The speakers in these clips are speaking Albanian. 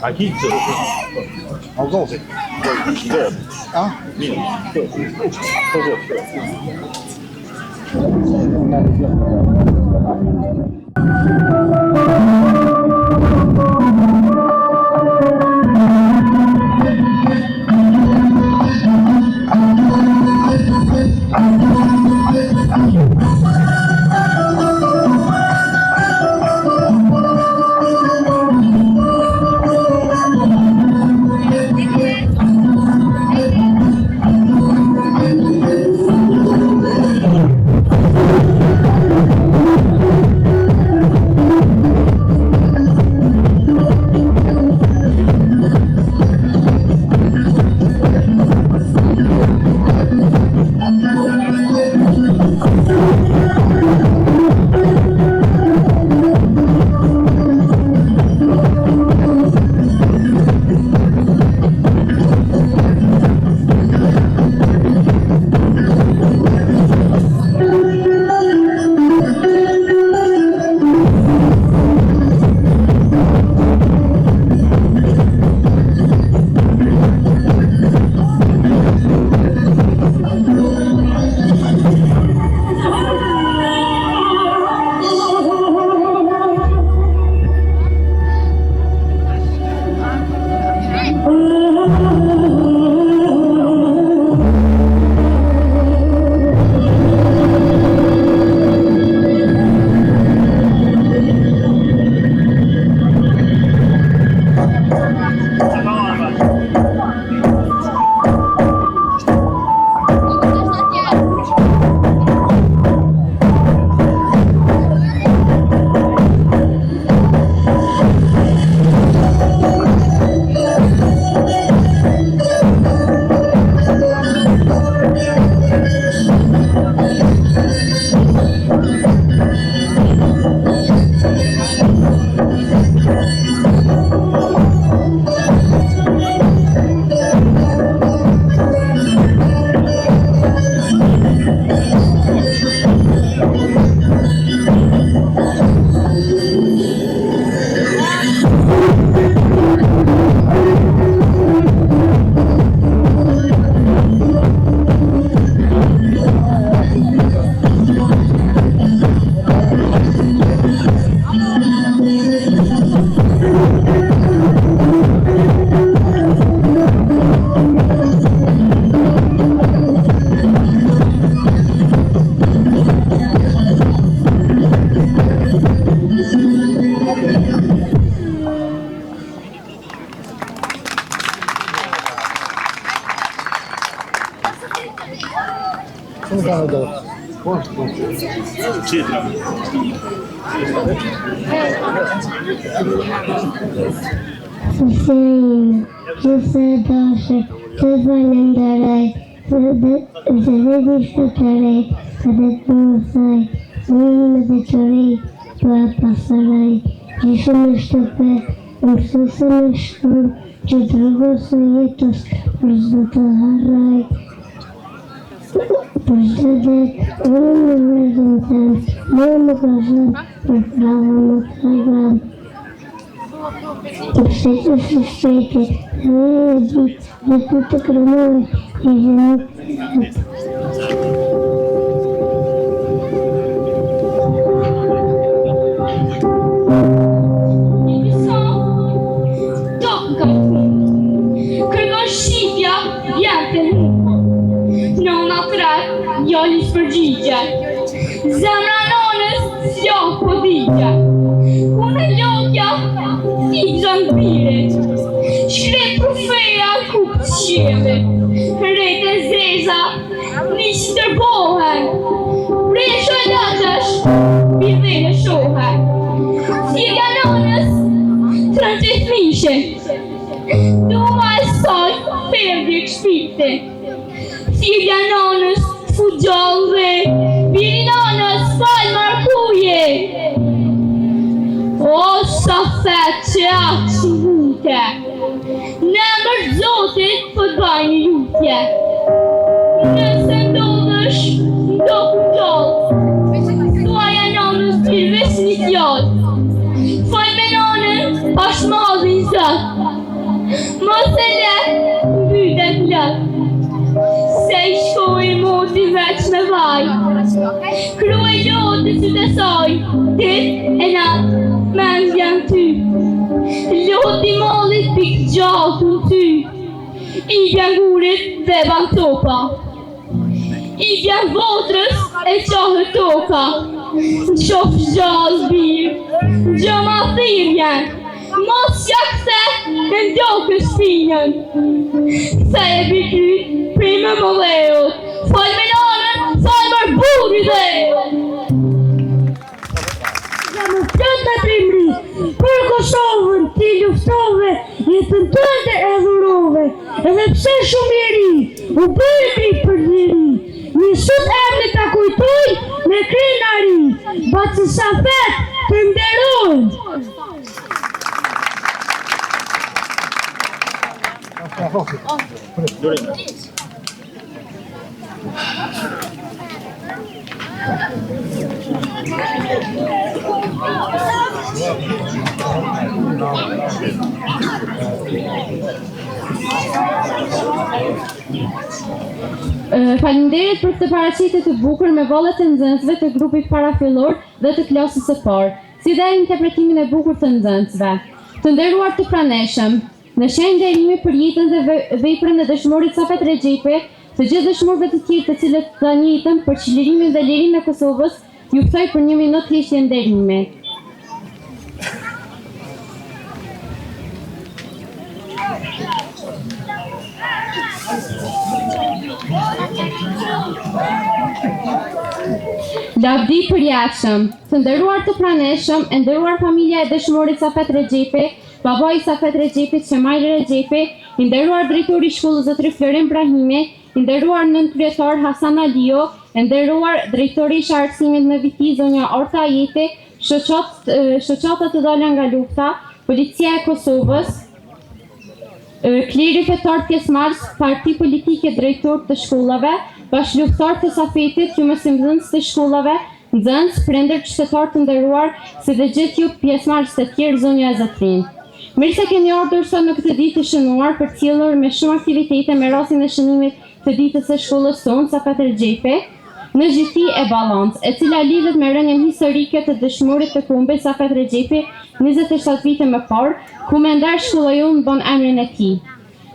Aqui? Ao golfe. Ah? Kërko shqipja, jep e hiko. Në nga fjallës përgjigje. Zemra nonës s'joh po digje. Unë lotja t'i gjanbirit. Shkret profeja ku pëtshjeve. Rete zeza nisë tërbohen. Presho e lëtësh, bidhe në shohen. Sjellja nonës të rëndjetmishe. Duma e saj perdi këshpite. Sjellja nonës të fugjall dhe biri nonës fal markuje. O sa fet që atë që vute, në emër Zotit po t'bajnë lutje. Nëse ndodhësh ndo kugjallë, thuaja nonës t'virë veç një fjallë. Faj me nonën ashtë madhin zëtë. Mos e le mbytet lëtë, se i shkoj moti veç me vaj. Kruaj lotë që të saj, dit e natë mendjan ty. Loti mollit pik gjatun ty. I vjen gurit dhe ban topa. I vjen votrës e qohë toka. Në qof gjallë birë, gjëma thirjen. Mos jakse në ndokë shpinën. Se e bikryt prime më leot. Fal me nonën, fal mër buri dhe. Jam plot me primri, për Kosovën ti luftove, jetën tënde e dhurove, edhe pse shumë i ri, u bëri për njëri. Një sot emri ta kujtoj me krenari, baci sa fet të nderojnë. Faleminderit për këtë paraqitje të bukur me vallet e nxënësve të grupit parafillor dhe të klasës së parë, si dhe interpretimin e bukur të nxënësve. Të nderuar të praneshëm, në shenjë nderimi për jetën dhe veprën e dëshmorit Safet Rexhepi, të gjithë dëshmorëve të tjerë të cilët të njëjtën për çlirimin dhe lirinë e Kosovës, ju ftoj për 1 minutë thjeshtje nderimi. Lavdi përjashëm, të nderuar të praneshëm, e nderuar familja e dëshmorit Safet Rexhepi, babai Safet Rexhepit Qemajli Rexhepi, i nderuar drejtori i shkollës Zotri Florin Brahimi, i nderuar nënkryetar Hasan Alio, e nderuar drejtori i arsimit në Viti zonja Orta Ajeti, shoqata të dalë nga lufta, Policia e Kosovës, kleri fetar pjesëmarrës, parti politike drejtor të shkollave, bashkëlufttar të Safetit, ju mësimdhënës të shkollave, nxënës, prindër, qytetar të nderuar, si dhe gjithë ju pjesëmarrës të tjerë zonja e Zotrin. Mirë se keni ardhur sot në këtë ditë të shënuar për cilur me shumë aktivitete me rastin e shënimit të ditës së shkollës tonë Safet Rexhepi në Gjyti e Ballance, e cila lidhet me rënien historike të dëshmorit të kombit Safet Rexhepi 27 vite më parë, ku me ndar shkolla jonë bën emrin e tij.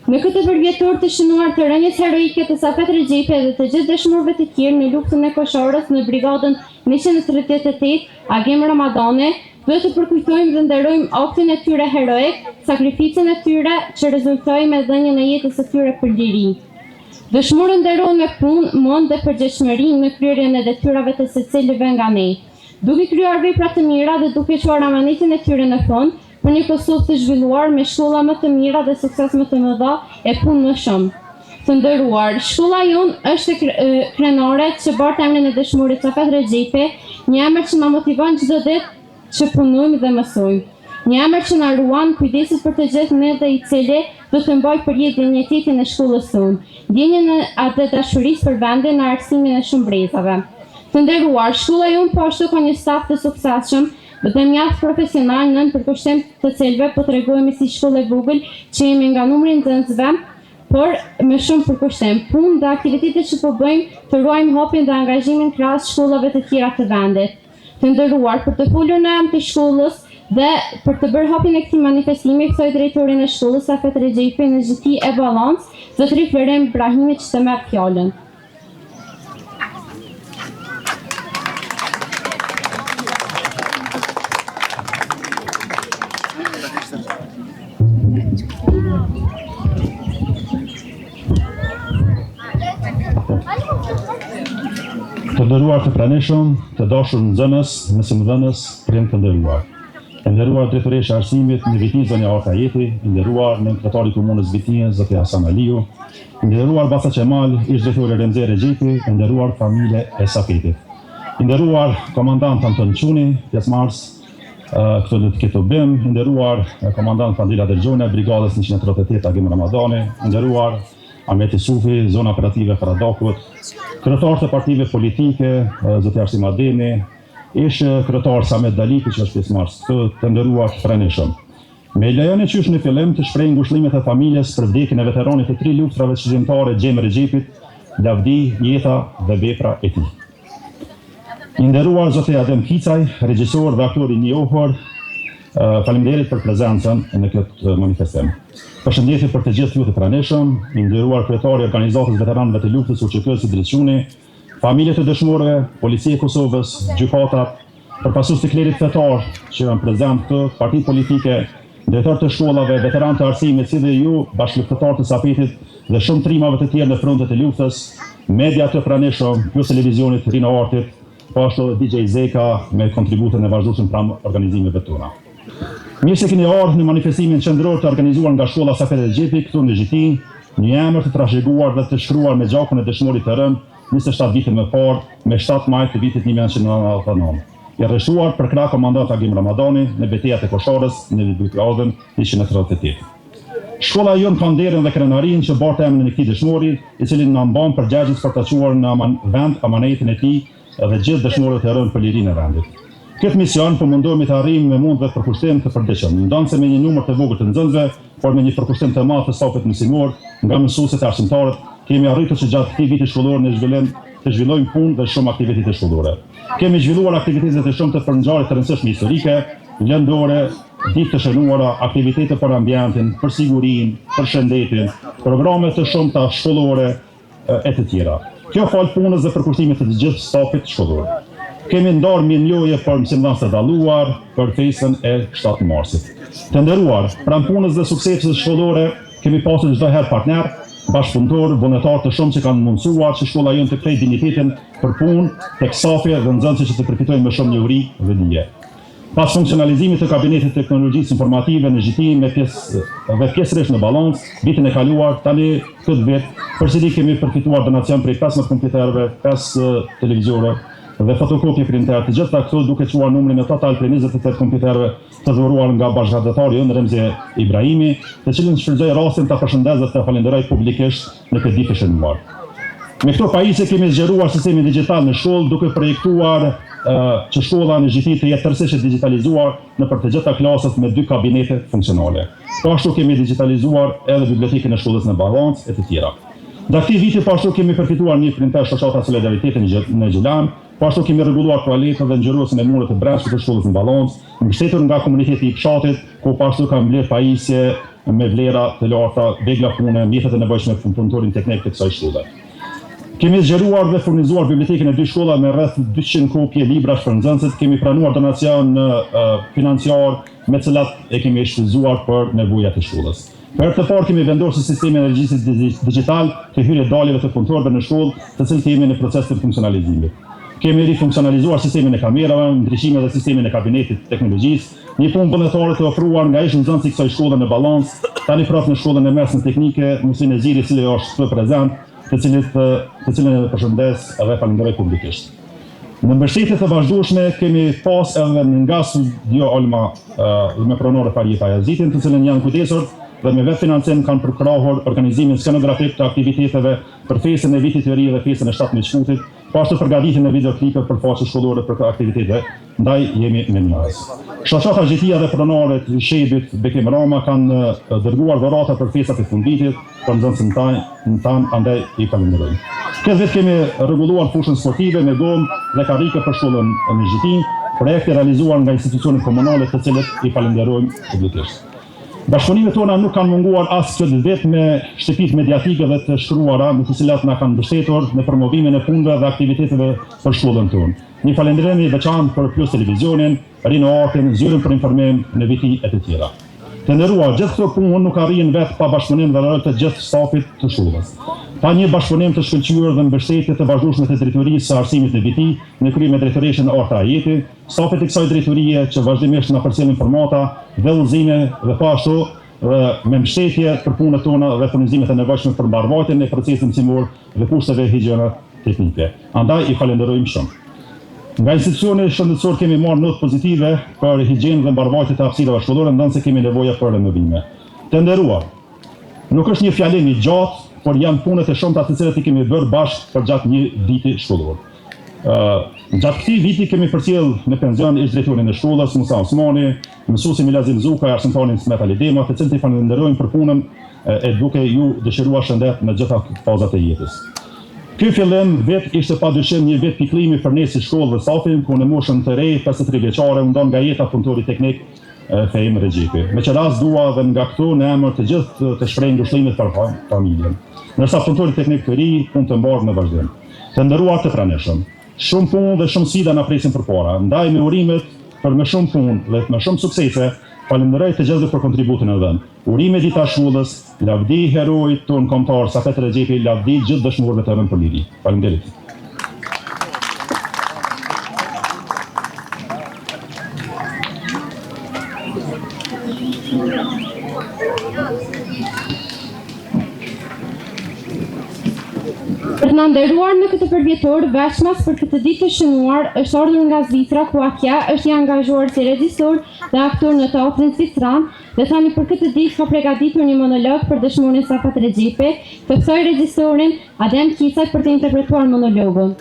Në këtë përvjetor të shënuar të rënies heroike të Safet Rexhepi dhe të gjithë dëshmorëve të tjerë në luftën e Koshorës në brigadën 138 Agim Ramadani, duhet të përkujtojmë dhe nderojmë aktin e tyre heroik, sakrificën e tyre që rezultoi me dhënien e jetës së tyre për liri. Dëshmorët nderohen me punë, mend dhe përgjegjësi në kryerjen e detyrave të secilive nga ne, duke kryer vepra të mira dhe duke çuar amanetin e tyre në fund për një Kosovë të zhvilluar me shkolla më të mira dhe sukses më të mëdha e punë më shumë. Të nderuar, shkolla jonë është krenare që bart emrin e dëshmorit Safet Rexhepi, një emër që na motivon çdo ditë që punojmë dhe mësojmë. Një emër që na ruan kujdeset për të gjithë ne dhe i cili do të mbajë për jetë dinjitetin e shkollës tonë, ndjenjen e dashurisë për vendin në arsimin e shumë brezave. Të nderuar, shkolla jonë po ashtu ka një staf të suksesshëm dhe mjaft profesional, nën përkushtim të cilëve po tregojmë si shkollë e vogël që jemi nga numri i nxënësve, por me shumë përkushtim, punë dhe aktivitetet që po bëjmë të ruajmë hapjen dhe angazhimin krahas shkollave të tjera të vendit. Të nderuar, për të folur në emër të shkollës dhe për të bërë hapjen e këtij manifestimi, ftoj drejtorin e shkollës Safet Rexhepi në Gjyti e Ballance, Zotri Florin Brahimi, që të merr fjalën. Të nderuar të pranishëm, të dashur nxënës, mësimdhënës, prindër të nderuar. Të nderuar drejtoresha e arsimit në Vitin zonja Orta Jeti, të nderuar nënktari i komunës Vitin zoti Hasan Aliu, të nderuar Basa Qemal, ish drejtori Remzi Rexhepi, të nderuar familje e Safetit. Të nderuar komandant Anton Çuni, pjesëmarrës këtu në këtë BIM, të nderuar komandant Fadila Dergjone, brigadës 138 Agim Ramadani, të nderuar Ahmet Sufi, zona operative Karadakut, kryetar të partive politike, zoti Arsim Ademi, ish kryetar Samet Daliti, që është pjesëmarrës këtu, të nderuar pranishëm. Me lejoni qysh në fillim të shpreh ngushëllimet e familjes për vdekjen e veteranit të 3 luftrave shqiptare Xhem Rexhepit, lavdi, jeta dhe vepra e tij. I nderuar zoti Adem Kicaj, regjisor dhe aktor i njohur, faleminderit për prezencën në këtë manifestim. Përshëndetje për të gjithë ju të pranishëm, i nderuar kryetari i organizatës veteranëve të luftës UÇK-s Drejtshuni, familjet e dëshmorëve, Policia e Kosovës, gjykatat, përfaqësues të klerit fetar që janë prezent këtu, parti politike, drejtor të shkollave, veteranë të arsimit, si dhe ju, bashkëluftëtar të Safetit dhe shumë trimave të tjerë në frontet e luftës, media të pranishëm, plus televizionit, Rina Artit, po ashtu DJ Zeka me kontributin e vazhdueshëm pranë organizimeve tona. Mirë se keni ardhur në manifestimin qendror të organizuar nga shkolla Safet Rexhepi këtu në Zhitin, një emër të trashëguar dhe të shkruar me gjakun e dëshmorit të rënd 27 vite më parë, me 7 maj të vitit 1999. I arrestuar për krah komandant Agim Ramadani në betejat e Kosharës në brigadën 138. Shkolla jon ka nderin dhe krenarin që bart emrin e këtij dëshmori, i cili na mban përgjegjës për ta çuar në vend amanetin e tij dhe gjithë dëshmorët e rënd për lirinë e vendit. Këtë mision po mundohemi të arrijmë me mund dhe përkushtim të përditshëm, ndonë se me një numër të vogël të nxënësve, por me një përkushtim të madh të stafit mësimor, nga mësuesit e arsimtarët, kemi arritur që gjatë këtij viti shkollor në zhvillim të zhvillojmë punë dhe shumë aktivitete shkollore. Kemi zhvilluar aktivitete të shumta për ngjarje të rëndësishme historike, lëndore, ditë të shënuara, aktivitete për ambientin, për sigurinë, për shëndetin, programe të shumta shkollore e të tjera. Kjo fal punës dhe përkushtimit të gjithë stafit shkollor. Kemi ndarë mirënjohje për mësimdhënës të dalluar për festën e 7 marsit. Të nderuar, pranë punës dhe suksesit shkollore, kemi pasur çdo herë partner, bashkëpunëtor, vullnetar të shumë që kanë mundësuar që shkolla jonë të kthejë dinjitetin për punë tek stafja dhe nxënësit që të përfitojnë më shumë njohuri dhe dije. Pas funksionalizimit të kabinetit të teknologjisë informative në Zhitin me pjesërisht në balans, vitin e kaluar, tani këtë vit, përsëri kemi përfituar donacion prej 15 kompjuterëve, 5 televizorë dhe fotokopje printer, të gjitha këto duke çuar numrin e total prej 28 kompjuterëve të dhuruar nga bashkëdhënatari ynë Remzi Ibrahimi, të cilin shfrytëzoj rastin ta përshëndes dhe të falenderoj publikisht në këtë ditë të shënuar. Me këto pajisje kemi zgjeruar sistemin digjital në shkollë, duke projektuar që shkolla në Zhiti të jetë tërësisht digitalizuar në për të gjitha klasët me 2 kabinete funksionale. Po ashtu kemi digitalizuar edhe bibliotekën e shkollës në Ballance e të tjera. Nga këtij viti po ashtu kemi përfituar një printer shoqata Solidariteti në Gjilan, po ashtu kemi rregulluar toaletë dhe ngjyruesin e muret të brendshme të shkollës në Ballance, mbështetur nga komuniteti i fshatit, ku po ashtu ka mbledh pajisje me vlera të larta, vegla pune, mjetet e nevojshme për punëtorin teknik të kësaj shkolle. Kemi zgjeruar dhe furnizuar bibliotekën e 2 shkolla me rreth 200 kopje librash për nxënësit, kemi pranuar donacion financiar me cilat e kemi shfrytzuar për nevojat e shkollës. Për të parë kemi vendosur sistemin e regjistrit digital të hyrje daljeve të punëtorëve në shkollë, të cilët jemi në proces të funksionalizimit. Kemi rifunksionalizuar sistemin e kamerave, ndryshimet dhe sistemin e kabinetit të teknologjisë, një punë vullnetare të ofruar nga ish nxënësi i kësaj shkolle në Ballance, tani prap në shkollën e mesme teknike, Musin e Ziri, i cili është këtu prezant, të cilën e përshëndes dhe falenderoj publikisht. Në mbështetje të vazhdueshme kemi pas edhe nga Studio Olma me pronore Faria Pajazitin, të cilën janë kujdesur dhe me vetë financim kanë përkrahur organizimin skenografik të aktiviteteve për festën e vitit të ri dhe festën e 17 shkutit, po ashtu përgatitjen e videoklipeve për faqe shkollore për aktivitete, ndaj jemi me njëjës. Shoqata Zhitia dhe pronaret Shebit Bekim Rama kanë dërguar dhurata për festat e fundvitit për nxënësin tanë, andaj i falenderoj. Këtë vit kemi rregulluar fushën sportive me gomë dhe karrike për shkollën në Zhitin, projekte realizuar nga institucionet komunale të cilët i falenderojmë publikisht. Bashkëpunimet tona nuk kanë munguar as këtë vit me shtëpitë mediatike dhe të shkruara në të cilat na kanë mbështetur në promovimin e punëve dhe aktiviteteve për shkollën tonë. Një falënderim i veçantë për Plus Televizionin, Rino Artin, Zyrën për informim në viti e të tjera. Të nderuar, gjithë këto punë nuk arrin vetë pa bashkëpunim dhe rol të gjithë stafit të shkollës. Pa një bashkëpunim të shkëlqyer dhe mbështetje të vazhdueshme të drejtorisë së arsimit në viti, në krye me drejtoreshën Orta Ajeti, stafit të kësaj drejtorie që vazhdimisht na përcjell informata dhe udhëzime dhe po ashtu me mbështetje për punët tona dhe furnizimet e nevojshme për mbarvajtjen e procesit mësimor dhe kushteve higjiene teknike. Andaj I falenderojmë shumë. Nga institucioni shëndetësor kemi marrë notë pozitive për higjienë dhe mbarvajtje të hapësirave shkollore, ndonse kemi nevojë për renovime. Të nderuar, nuk është një fjalim I gjatë, por janë punët e shumta të cilat I kemi bërë bashkë për gjatë një viti shkollor. Gjatë këtij viti kemi përcjell në pension ish drejtorin e shkollës Musa Osmani, mësuesin Milazim Zuka, arsimtarin Smet Ali Dema, të cilët I falenderojmë për punën e duke ju dëshiruar shëndet në gjitha fazat e jetës. Ky fillim vet ishte padyshim një vit piklimi për ne si shkollë dhe stafin, ku në moshën të re, 53 vjeçare, u ndon nga jeta punëtori teknik Fejm Regjipi. Me që rast dua dhe nga këtu në emër të gjithë të shpreh ngushëllimet për familjen. Ndërsa punëtori teknik të ri punë të mbarë në vazhdim. Të nderuar të pranishëm, shumë punë dhe shumë sfida na presin përpara. Ndaj me urimet për më shumë punë dhe më shumë suksese, falenderoj të gjithë për kontributin e dhënë. Urime dita shkollës, lavdi herojit ton kombëtar Safet Regjipi, lavdi gjithë dëshmorëve të rënë për liri. Faleminderit. Për të nderuar në këtë përvjetor, veçmas për këtë ditë të shënuar është ardhur nga Zvicra, ku Akja është I angazhuar si regjisor dhe aktor në teatrin zvicran, dhe tani për këtë ditë ka përgatitur një monolog për dëshmorin Safet Regjipi. Të ftoj regjisorin Adem Kisaj për të interpretuar monologun.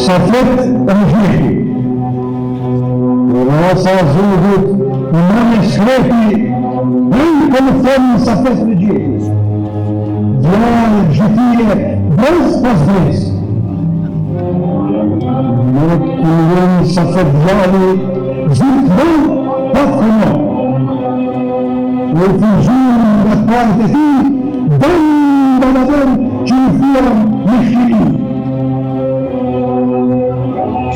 Safet Regjipi, rasa zuhut në mëni shlepi, në thëmë Safet Regjipi, djallë gjithije bez pas des. Në këllën Safet djalli, gjithë bëj pat këno. Në të gjurë nga partë e ti, dëmë dhe që në fjërëm në shkiri.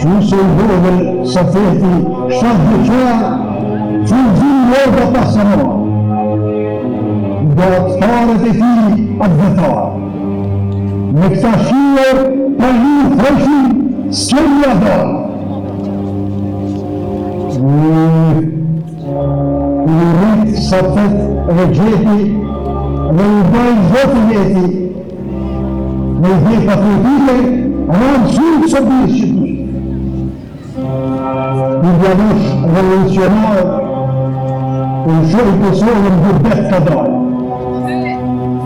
Qëse I vogël Safeti 7 vjeçar, që në gjimë lorë pasënoa, nga aktarët e ti advetar. Me këta shirë, për një threshin, s'kemi adar. I rritë Safet Regjipi dhe I bajnë zotën jeti, me I dhejtë patriotike, ranë shumë që bërë që të I djavush revolucionar, u shoj Kosovën gurbet ka dalë.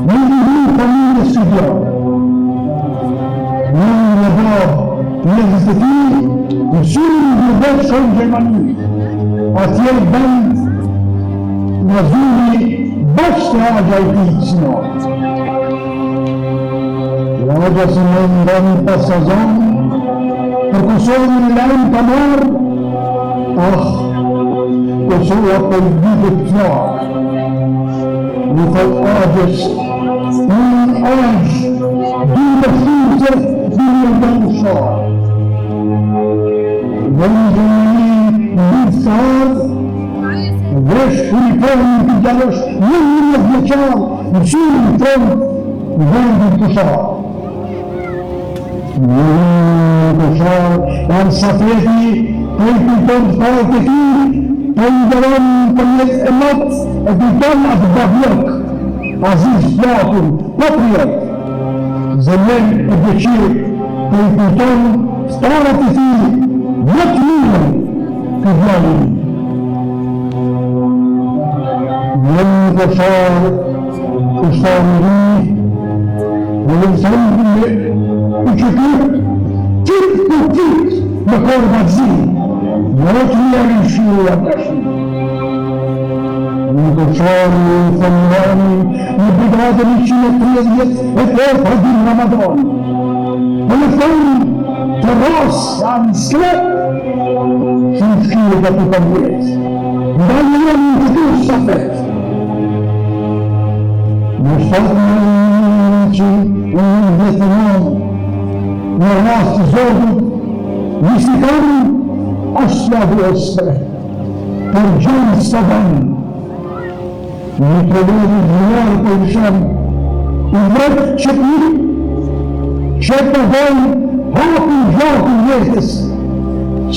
Në një familje studiar, në një babë legislativ, u shumë gurbet shumë Gjermani. Atje bënd në zuri bashkë të agja I pikë sënat. Agja së në ndonë pas sezon, për Kosovën në lejnë të marë, Kosova për vitet të fjarë. Në thot agjes, në agj, dy të shuse, dy në në sharë. Në një të ardhë, vresh uniformi të gjallosh, një vjeqarë, në qërë në tonë, në vendin të sharë. Në të sharë, janë Safeti, për I kujton të parë të ti, për I dëron për jetë e matë, e kujton atë babjok, Aziz Platun, patriot, zemën e dëqirë, për I kujton të parë të ti, më të mirën të vjallin. Në të sharë, të sharë ri, në në sërëndë I qëtër, qitë të qitë, më kërë bazi, në të njerë I shirë atë ashtë. në dëshari Familani, në brigadën 130 e për Hadim Ramadan. Telefon të ras janë sklep, shumë shkije dhe të përmjet. Nda njërën në të të shafet. Në shtatë në që unë vetënon, në ras të zodit, Nisikarin asla vjostre, për gjënë së banë. Një problemi zhërë për shëmë, i vretë që të që të dojnë hapin gjakën jetës,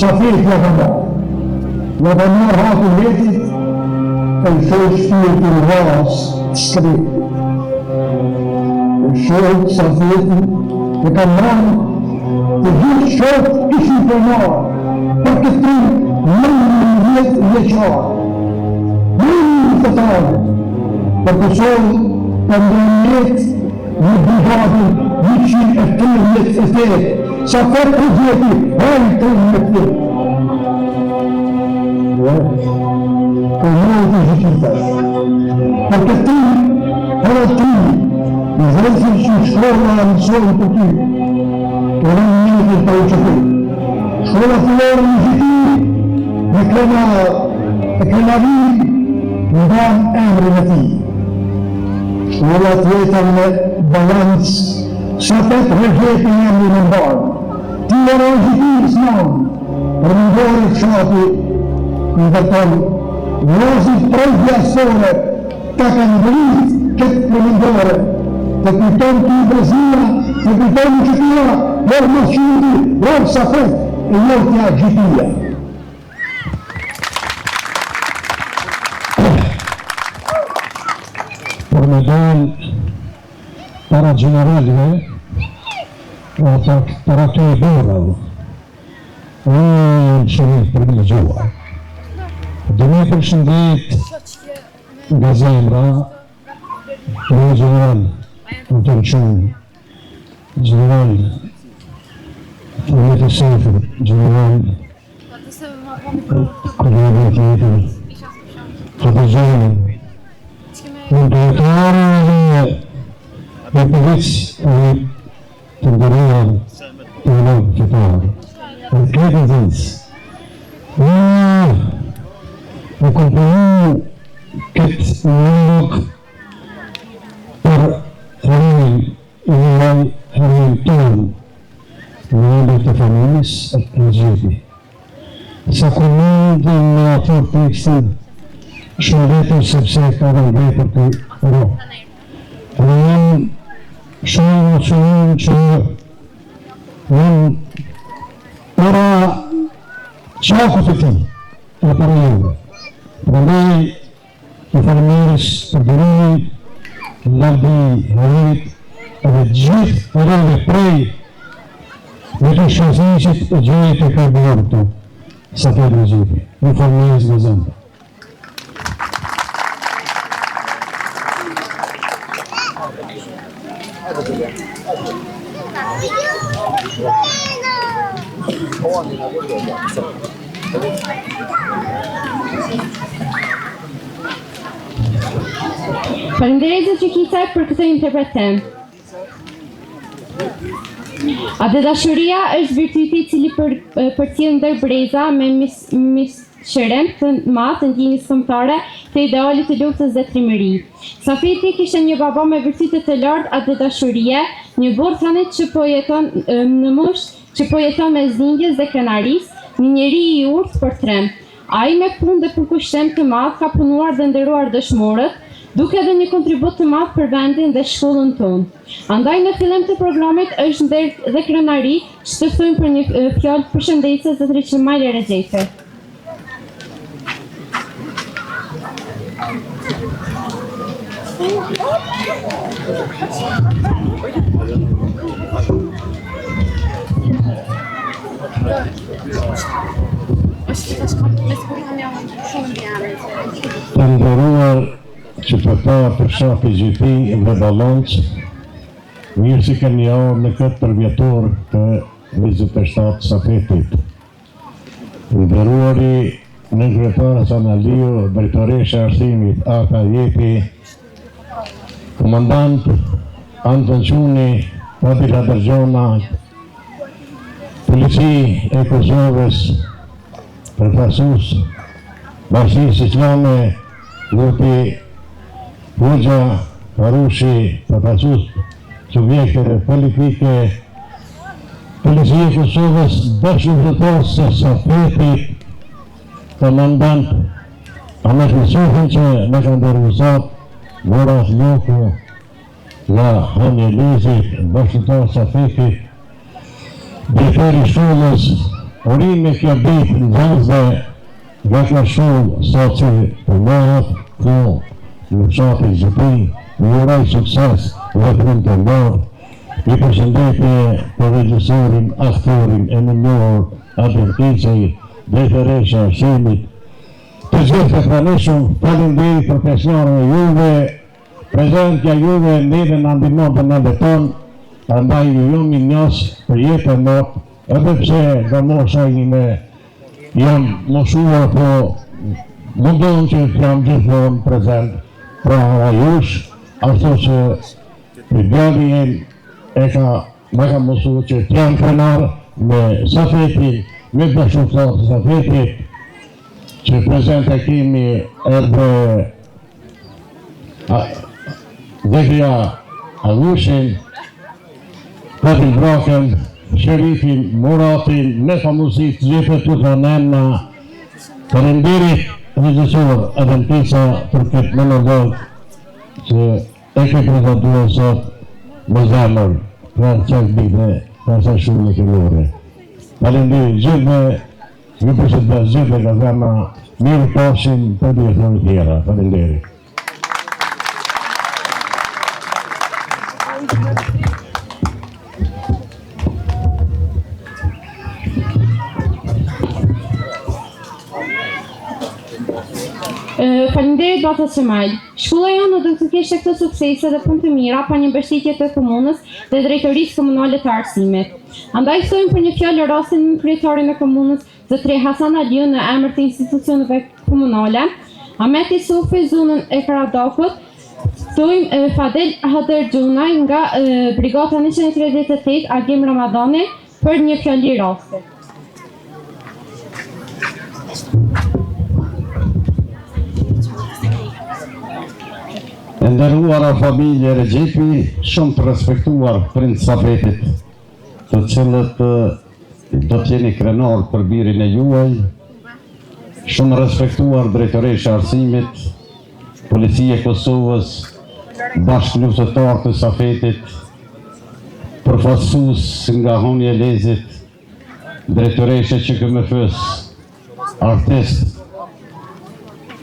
sa fejtë Lavanar hapin jetit, e shërë shpirë të rrasë të skretë. E shërë sa fejtë e ka marë të gjithë shërë ishin për marë, për këtë në jetë vjeqarë. Në të talë, për kësoj për në jetë në brigadën 130 e fejtë, sa për të gjeti, hajë të në fejtë. Për në të gjithë, për këtë për të në zërëzën që shkolla në mësojnë për ty, për në njëtë të uqëtë. Shkolla fillore në gjithë, në krenavi, në danë emrën e ti. Shkolla të jetën në balancë, sa petë regjetë në emrën në mbarë. Ti e në gjithë së nëmë, për në dore të shati, në të tonë, vëzit prej vjasore, ta kanë vërit këtë përmendore, të kujton të i Brazila, të kujton në qëtia, lorë më shindi, lorë safet, e lorë tja gjithia. Por me dojnë para generalve, para të e borave, unë shumë privilegjuar. Dhe me përshëndet nga zemra, në general, në të rëqunë, general, në të sefër, general, kolegë të jetër, të të gjenë, në të jetarë dhe përvec të ndërruar të vëllë këtarë. Në këtë dhëndës, në komprenu këtë nëllok për hërin e nëllaj hërin tonë në nëllë të familjes e të gjithi. Sa komendin në atër tekstin shumë vetër sepse ka dhe vetër të ro. Dhe janë shumë emocionin që janë para qakët e ti e para juve. Përndaj, i farmerës për dërimi, labi, hërit, edhe gjithë përreve prej, dhe të shëzishit e gjithë e karbuar të, sa të e gjithë, i farmerës në zëndë. Faleminderit që kisaj për këtë interpretim. Adedashuria është virtyti i cili përcjell ndër breza me misqërem të madh të ndjenjës kombëtare të idealit të luftës dhe trimërisë. Safeti kishte një baba me virtyte të lartë adedashurie, një burr thanit që po jeton në moshë, që po jeton me zindjes dhe krenarisë, një njeri i urtë për trem. Ai me punë dhe përkushtim të madh ka punuar dhe nderuar dëshmorët, duke edhe një kontribut të madh për vendin dhe shkollën tonë. Andaj në fillim të programit është nder dhe krenari që të ftojmë për një fjalë përshëndetëse zotëriç Majla Rexhefi. Të ndëruar qytetar të fshatit Gjyti dhe Ballonç, mirë që keni ardhur në këtë përvjetor të 27 Safetit. Nderuari në kryetar Hasan Aliu, drejtoresha e arsimit Ata Jepi, komandant Anton Quni, Fadila Dërgjona, Polici e Kosovës, përfasus Bashkisë Islame, Lupi Hoxha Harushi, përfasus subjekte politike, Policia e Kosovës, bashkëpunëtor së Safetit, komandant Ahmet Mesufin që me ka ndërgëzat, Murat Luku, nga Hani Lizit, bashkëpunëtor së Safetit, drejtori shkollës, urime kjo ditë nxënësve nga kjo shkollë sa që përmohet ku në fshatin Xhepi, ju uroj sukses dhe prim të mbarë. I përshëndetje për regjisorin, aktorin e në njohur Adil Kiçi, drejtoresha e arsimit, të gjithë të pranishëm, faleminderit profesorëve juve, prezentja juve neve në ndihmon të në beton, andaj ju jam minjos për jetën not, edhe pse nga mosha ime jam moshuar, po mundon që jam gjithmonë prezent pra jush, ashtu që i bjadi e me ka mosu që të janë krenar me Safetin, me bashkëpunëtor të Safetit, që prezent e kemi edhe Dhekja Agushin, Fatin Braken, Sherifin, Muratin, me famuzit gjithë të të nëna, faleminderit regjisor edhe në pisa për këtë monolog që e ke prezentuar sot më zemër, pra qak bide, pra sa shumë në këllore. Faleminderit gjithë, ju përshëndes gjithë nga zemra, mirë pafshim për direktorët tjera. Faleminderit. Faleminderit Bata Qemaj. Shkolla jonë do të kishte këto suksese dhe punë të mira pa një mbështetje të komunës dhe drejtorisë komunale të arsimit. Andaj ftojmë për një fjalë rastin kryetarin e komunës, Zotri Hasan Aliu në emër të institucioneve komunale, Ahmet Isufi zonën e Karadakut, ftojmë Fadel Hadergjunaj nga Brigata 138 Agim Ramadani për një fjali rasti. E nderuara familje Regjepi, shumë të respektuar prind Safetit, të cilët do t'jeni krenar për birin e juaj, shumë respektuar drejtoresha arsimit, Policia e Kosovës, bashkëluftëtar të Safetit, përfaqësues nga Hani Lezit, drejtoresha QKMF-s, artist,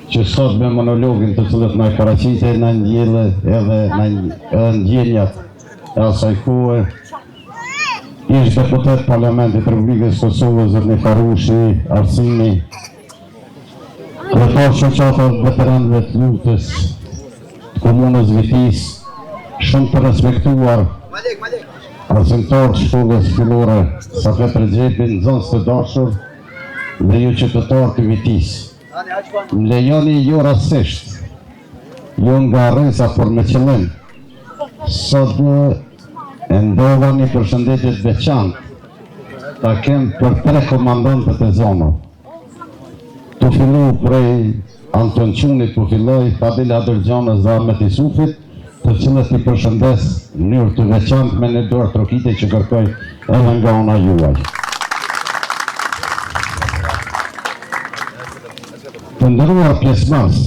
që sot me monologin të cilët në paraqite në ndjellë edhe në ndjenjat e asaj kohe, ish deputet Parlamentit Republikës Kosovës Zotri Harushi, arsimi, kryetar shoqata veteranëve të luftës të komunës Vitis, shumë të respektuar arsimtar të shkollës fillore Safet Regjepi, nxënës të dashur dhe ju qytetar të Vitis. Më lejoni jo rastisht, jo nga rresa, por me qëllim, sot e ndova një përshëndetjet veçantë ta kem për 3 komandantët e zonës. Tu fillu prej Anton Qunit, tu filloj Fadila Dërgjonës dhe Ahmet Isufit, të cilët i përshëndes në mënyrë të veçantë me një dorë trokite që kërkoj edhe nga ona juaj. Të nderuar pjesëmarrës,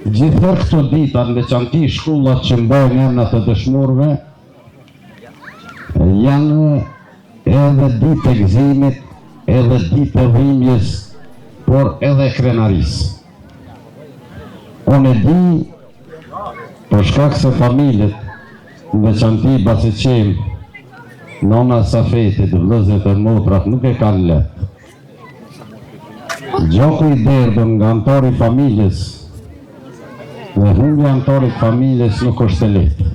gjithë këto dita në veçanti shkollat që mbajnë emrat e dëshmorëve janë edhe ditë e gëzimit, edhe ditë e dhimbjes, por edhe krenarisë. Unë e di, për shkak se familjet, në veçanti Basiqem, nona Safetit, vëllezërit e motrat nuk e kanë lehtë. Gjoku i derdhën nga antari familjes dhe humbja antarit familjes nuk është e lehtë.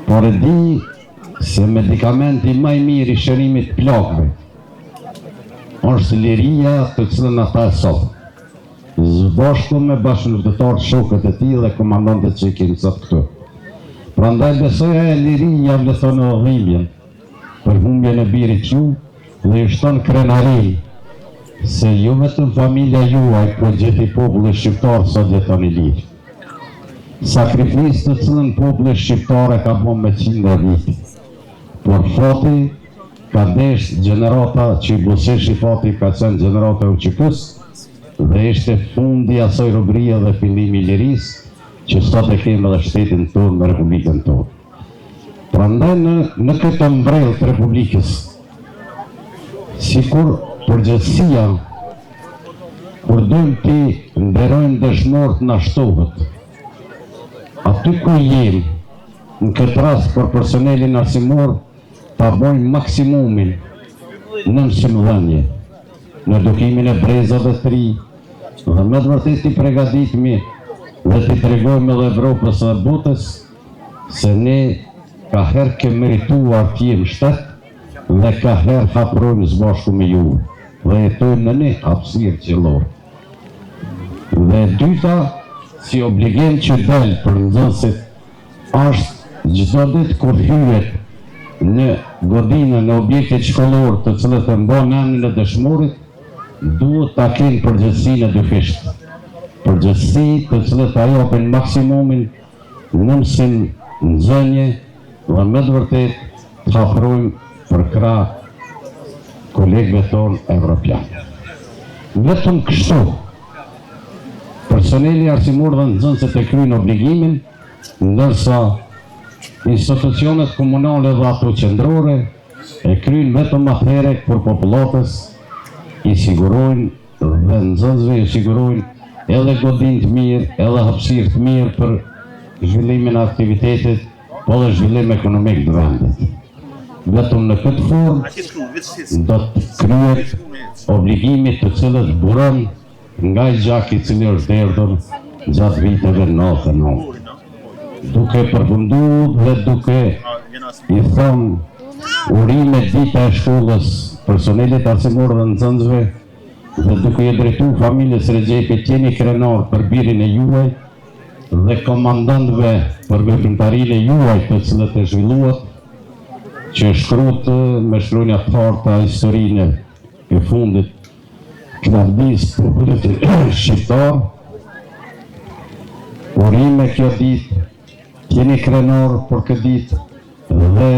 Por e di se medikamenti më i mirë i shërimit plagëve është liria të cilën ata e sot. Bashku me bashkëluftëtarët shokët e tij dhe komandantët që i kemi sot këtu. Prandaj besoja e liria vlerëson dhimbjen për humbjen e birit ju dhe ju shton krenarin se jo vetëm familja juaj, por gjithë populli shqiptar sot jeton i lirë. Sakrificë të cilën populli shqiptar e ka bërë me qindra vite. Por fati ka desh gjenerata që i buseshi fati ka qenë gjenerata u qikës dhe ishte fundi asoj robria dhe fillimi i lirisë që sot e kemi edhe shtetin tonë me Republikën tonë. Prandaj në këtë mbrellë të Republikës, sikur përgjithësia kur dojmë ti nderojmë dëshmorët na shtohet. Aty ku jemi, në këtë rast për personelin arsimor, ta bojmë maksimumin në mësimdhënie, në edukimin e brezave të ri, dhe me të vërtet i pregaditmi dhe t'i tregojmë edhe Evropës dhe botës se ne ka herë ke merituar t'jem shtet dhe ka herë haprojmë zbashku me ju dhe jetojmë në ne hapësirë qellor. Dhe dyta, si obligim që del për nxënësit është çdo ditë kur hyet në godinën e objektit shkollor të cilët e mbajnë emrin e dëshmorit, duhet ta kenë përgjegjësinë e dyfisht. Përgjegjësi të cilët ajo japin maksimumin në mësim, nxënje dhe me të vërtet të hapërojmë për krah kolegëve tonë evropian. Vetëm kështu personeli arsimor dhe nxënësit e kryejnë obligimin, ndërsa institucionet komunale dhe ato qendrore e kryejnë vetëm atëherë për popullatës i sigurojnë dhe nxënësve i sigurojnë edhe godinë të mirë, edhe hapësirë të mirë për zhvillimin e aktivitetit, po dhe zhvillim ekonomik të vendit. Vetëm në këtë formë do të kryhet obligimit të cilët buron nga i gjak i cili është erdhur gjatë viteve 99. Duke përfunduar dhe duke i thonë urime dita e shkollës personelit arsimor dhe nxënësve dhe duke i drejtuar familjes Rexhepi Qeni krenar për birin e juaj dhe komandantëve për veprimtarinë e juaj të cilët e zhvilluat, që shkruat me shkronja të harta historinë e fundit knardisë të popullit shqiptar. Urime kjo ditë, Qeni krenar për këtë ditë dhe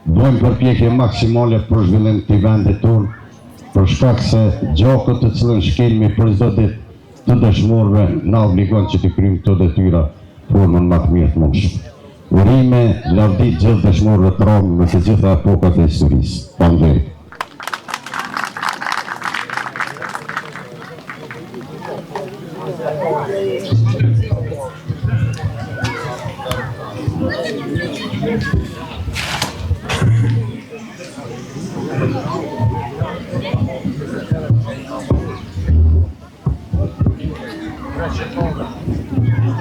bëjmë përpjekje maksimale për zhvillim të vendit tonë, për shkak se gjakët të cilën shkelmi për çdo ditë të dëshmorëve na obligon që të kryejmë këto detyra formën më të mirë të mundshme. Urime, lavdit gjithë dëshmorëve të Romës në të gjitha epokat e historisë. Faleminderit.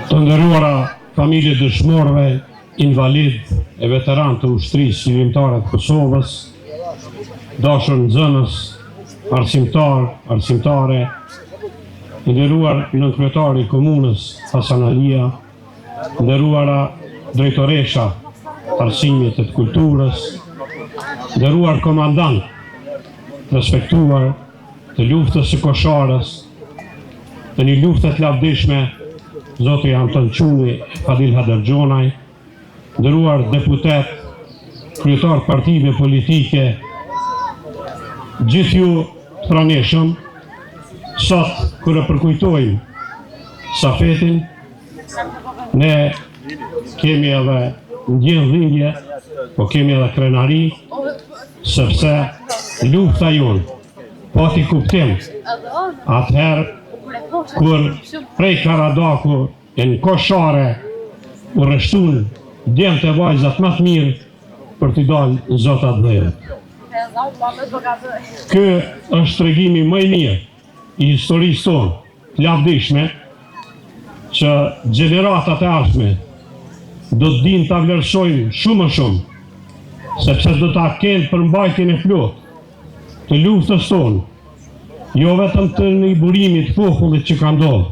Të nderuara familje dëshmorëve, invalid e veteran të ushtrisë qëndrore të Kosovës, dashur nxënës, arsimtar, arsimtare, nderuar nënkryetari i komunës Hasan Alia, nderuara drejtoresha të arsimit të kulturës, nderuar komandant, respektuar të luftës së Kosharës, të një lufte të lavdishme, Zoti Anton Çuni, Fadil Haderxhonaj, nderuar deputet, kryetar partive politike, gjithë ju të pranishëm, sot kur e përkujtojmë stafetin, ne kemi edhe ndjenjë, po kemi edhe krenari, sepse lufta jonë pati kuptim atëherë kur prej Karadaku e në Koshare u rreshtun djemtë e vajzat më të mirë për t'i dalë në zotat dhe. Ky është tregimi më i mirë i historisë tonë, të lavdishme, që gjeneratat e ardhme do të dinë ta vlerësojnë shumë më shumë, sepse do ta kenë përmbajtjen e plotë të luftës tonë jo vetëm të një burimit popullit që ka ndodhur,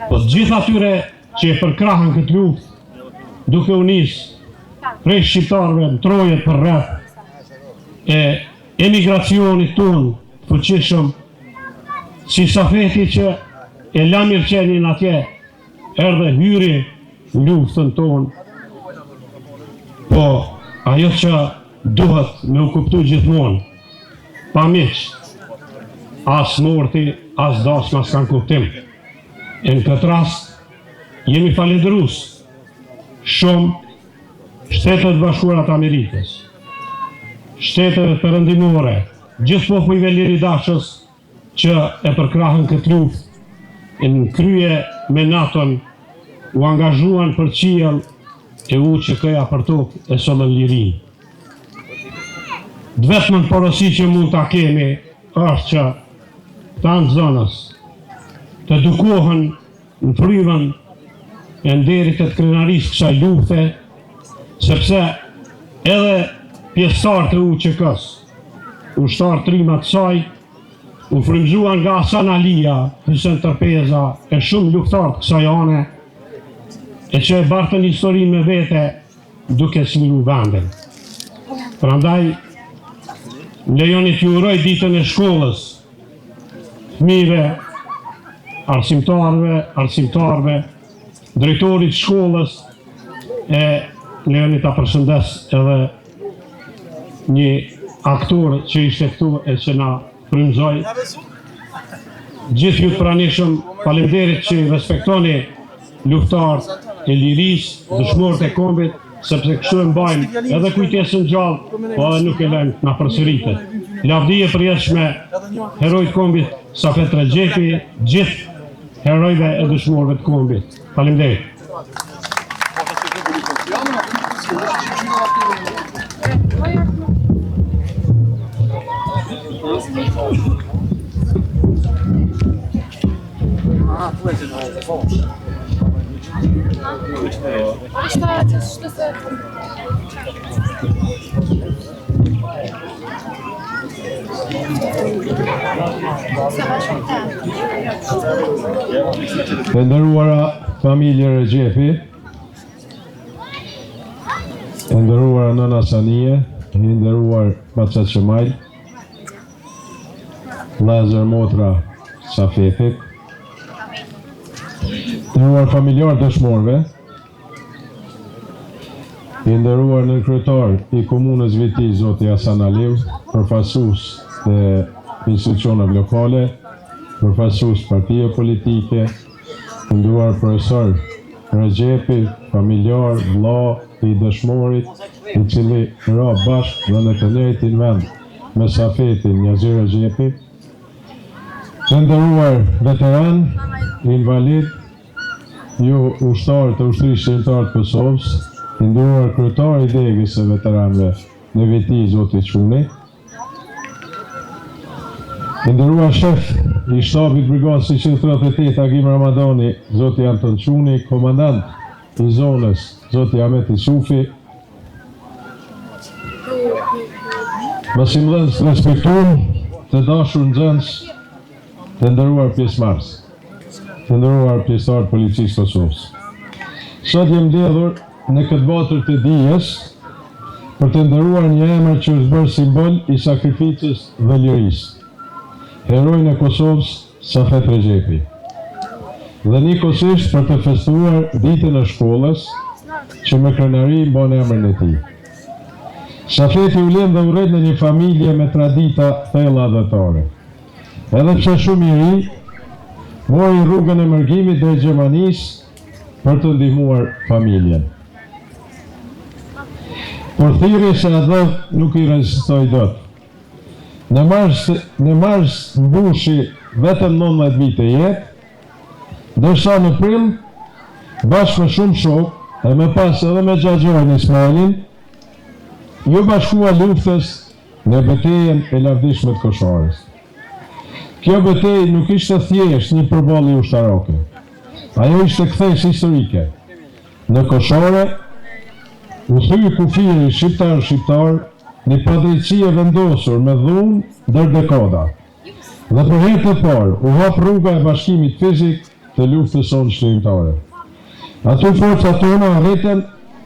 po të gjithë atyre që e përkrahën këtë luftë, duke u nisë prej shqiptarëve në troje për rreth e emigracionit tonë fuqishëm, si Safeti që e la Mirqenin atje, erdhe hyri në luftën tonë, po ajo që duhet me u kuptu gjithmonë, pa miq, as morti, as dasma s'kan kuptim. E në këtë rast, jemi falendërus shumë Shtetet Bashkuara të Amerikës, Shteteve Perëndimore, gjithë popujve liridashës që e përkrahën këtë luftë, në krye me NATO-n, u angazhuan për qiell e u që këja për tokë e sollën lirinë. Vetëm porosi që mund ta kemi është që tanë zonës të dukohen në frymën e nderit të krenarisë kësaj lufte, sepse edhe pjesëtarët e UÇK-s, ushtarë trimat saj, u frymzuan nga Sanalia, Hysen Tërpeza e shumë luftarë kësaj ane, e që e bartën historinë me vete duke smiru vendin. Prandaj, lejoni t'ju uroj ditën e shkollës, fëmijëve, arsimtarëve, drejtorit shkollës, e lejoni ta përshëndes edhe një aktor që ishte këtu e që na frymzoi. Gjithë ju të pranishëm, faleminderit që respektoni luftarët e lirisë, dëshmorët e kombit, sepse kështu e mbajmë edhe kujtesën gjallë, po edhe nuk e lëmë na përsëritet. Lavdije përjetshme herojt kombit Safet Rexhepi, gjithë herojve e dëshmorëve të kombit. Faleminderit. Të nderuara familje Rexhepi, të nderuara nëna Sanie, të nderuar Baça Çemaj, Lazar motra Safetit, të nderuar familjar dëshmorëve, të nderuar nënkryetar i komunës Viti Zoti Hasan Aliu, përfaqësues të institucioneve lokale, përfaqësues partive politike, të nderuar profesor Rexhepi, familjar, vëlla i dëshmorit, i cili ra bashkë dhe në të njëjtin vend me Safetin Njazir Rexhepi, të nderuar veteran, invalid, ju ushtarë të ushtrisë shqiptare të Kosovës, të nderuar kryetari i degës së veteranëve në Viti Zoti Çuni, të nderuar shef i shtabit brigadës 638 Agim Ramadani, Zoti Anton Çuni, komandant i zonës, Zoti Ahmet Isufi, Masimdhënës të respektuar, të dashur nxënës, të nderuar pjesëmarrës, të nderuar pjesëtarë të policisë Kosovës. Sot jem mbledhur në këtë vatër të dijes për të nderuar një emër që është bërë simbol i sakrificës dhe lirisë. Herojin e Kosovës, Safet Rexhepi. Dhe njëkohësisht për të festuar ditën e shkollës që me krenari mban emrin e tij. Safeti u lën dhe u rrit në një familje me tradita thella adhetare. Edhe pse shumë i ri, mori rrugën e mërgimit drejt Gjermanisë për të ndihmuar familjen. Por thirrje se adhet nuk i rezistoi dot. Në mars mbushi vetëm 19 vite jetë, ndërsa në prill, bashkë me shumë shok e me pas edhe me Xhaxhorin Ismailin, ju bashkua luftës në betejën e lavdishme të Kosharës. Kjo betejë nuk ishte thjesht një përballje ushtarake. Ajo ishte kthesë historike. Në Koshare u thyi kufiri shqiptar një padrejtësi e vendosur me dhunë ndër dekada. Dhe për herë të parë, u hap rruga e bashkimit fizik të luftës sonë shtirimtare. Aty forcat tona arritën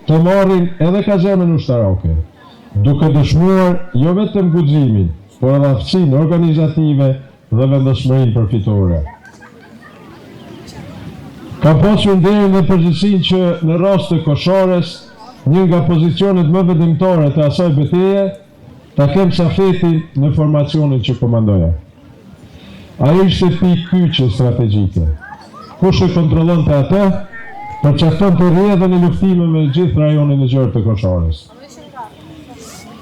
të marrin edhe kazermën ushtarake, duke dëshmuar jo vetëm guximin, por edhe aftësinë organizative dhe vendosmërinë përfitore. Ka pasur nderin dhe përgjegjësinë që në rast të Koshares, një nga pozicionet më vendimtare të asaj betejë, ta kem Safetin në formacionin që komandoja. Ai ishte pikë kyçe strategjike. Kush e kontrollonte atë, përcaktonte rrjedhën e luftimeve me gjithë rajonin e gjerë të Koshares.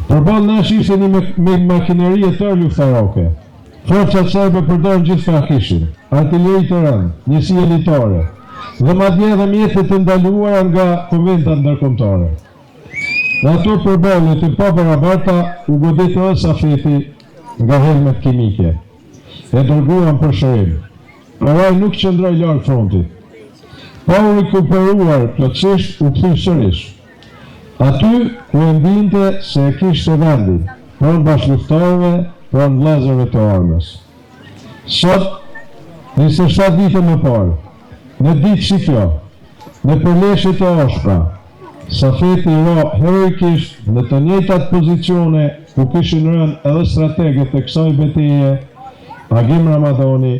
Përballë nesh ishte një makineri e tërë luftarake. Forcat serbe përdorën gjithçka kishin, artilleri të rëndë, njësi elitare, dhe madje edhe mjetet të ndaluara nga konventat ndërkombëtare. Dhe ato përballë të pabarabarta u godit edhe Safeti nga helmet kimike. E dërguan për shërim. Por ai nuk qëndroi larg frontit. Pa u rikuperuar plotësisht u kthy sërish. Aty ku e ndinte se e kishte vendin, pranë bashkëluftarëve, pranë vëllezërve të armës. Sot, 27 vite më parë, në ditë si kjo, në përleshje të ashpra, Safeti ra heroikisht në të njëjtat pozicione ku kishin rënë edhe strategët e kësaj betejë, Agim Ramadani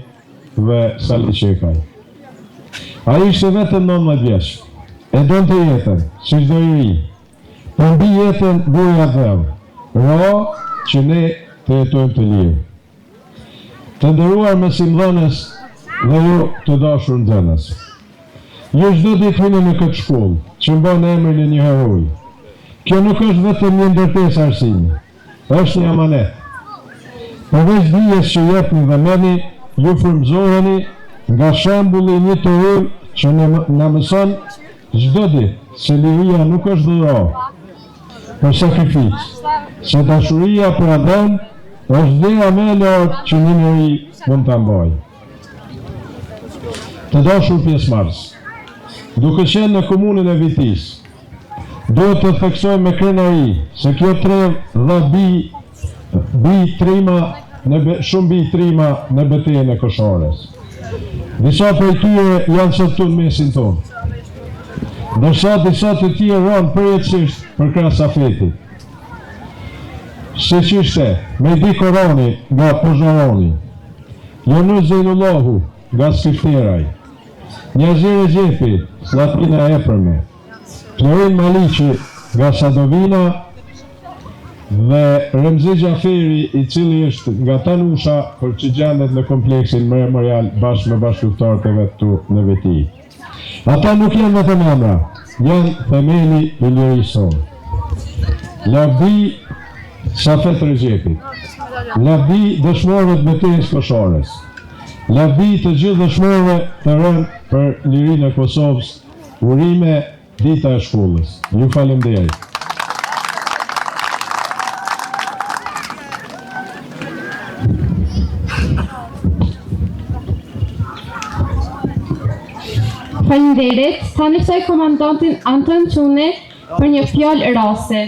dhe Sali Qekaj. Ai ishte vetëm 19 vjeç, e donte jetën, si çdo i ri. Por mbi jetën buja dheu, ra që ne të jetojmë të lirë. Të nderuar mesimdhënës dhe ju të dashur nxënës. Ju çdo ditë vini në këtë shkollë, që mban emrin e një heroi. Kjo nuk është vetëm një ndërtesë arsimi, është një amanet. Përveç dijes që jepni dhe merrni, ju frymëzoheni nga shembulli një të ur që na mëson çdo ditë se liria nuk është dhura, për sakrificë, se dashuria për Adem është ideja më e lartë që një njeri mund ta mbajë. Të dashur pjesëmarrës, duke qenë në komunën e Vitis, duhet të theksoj me krenari se kjo trev dha shumë bi trima në betejën e Koshares. Disa prej tyre janë sërtu në mesin tonë, ndërsa disa të tjerë ranë përjetësisht për krah Safetit. Si qishte Mehdi Korani nga Pozharani, Jonus Zejnullahu nga Skifteraj, Njazir Gjepi, Slatina Epërme, Florin Maliqi nga Sadovina dhe Remzi Gjaferi, i cili është nga Tanusha, për që gjendet në kompleksin memorial bashkë me bashkëluftarët e vetë tu në Veti. Ata nuk janë vetëm emra, janë themeli i lirisë sonë. Lavdi Safet Regjepit, lavdi dëshmorëve të betejës Koshares, lavdi të gjithë dëshmorëve të rënë për lirinë e Kosovës, urime dita e shkollës. Ju faleminderit. Faleminderit, tani ftoj komandantin Anton Çuni për një fjalë rase.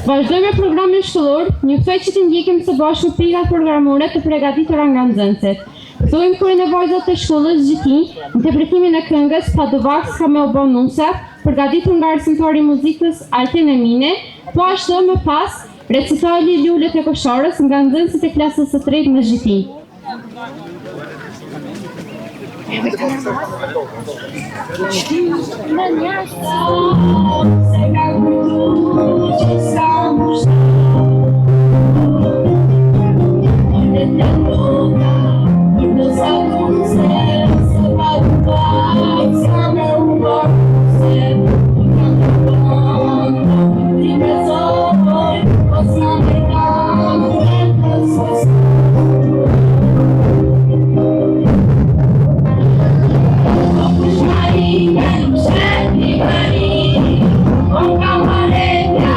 Vazhdojmë me programin shkollor, një ftoj që të ndjekim së bashku pikat programore të përgatitura nga nxënësit. Ftojmë kurin e vajzat të shkollës Gjiti, interpretimin e këngës Padovak s'ka me u bë nuse, përgatitur nga arsimtari i muzikës Altin Emine, po ashtu më pas recitali Lulet e Kosharës nga nxënësit e klasës së tretë në Gjiti. Con camarera,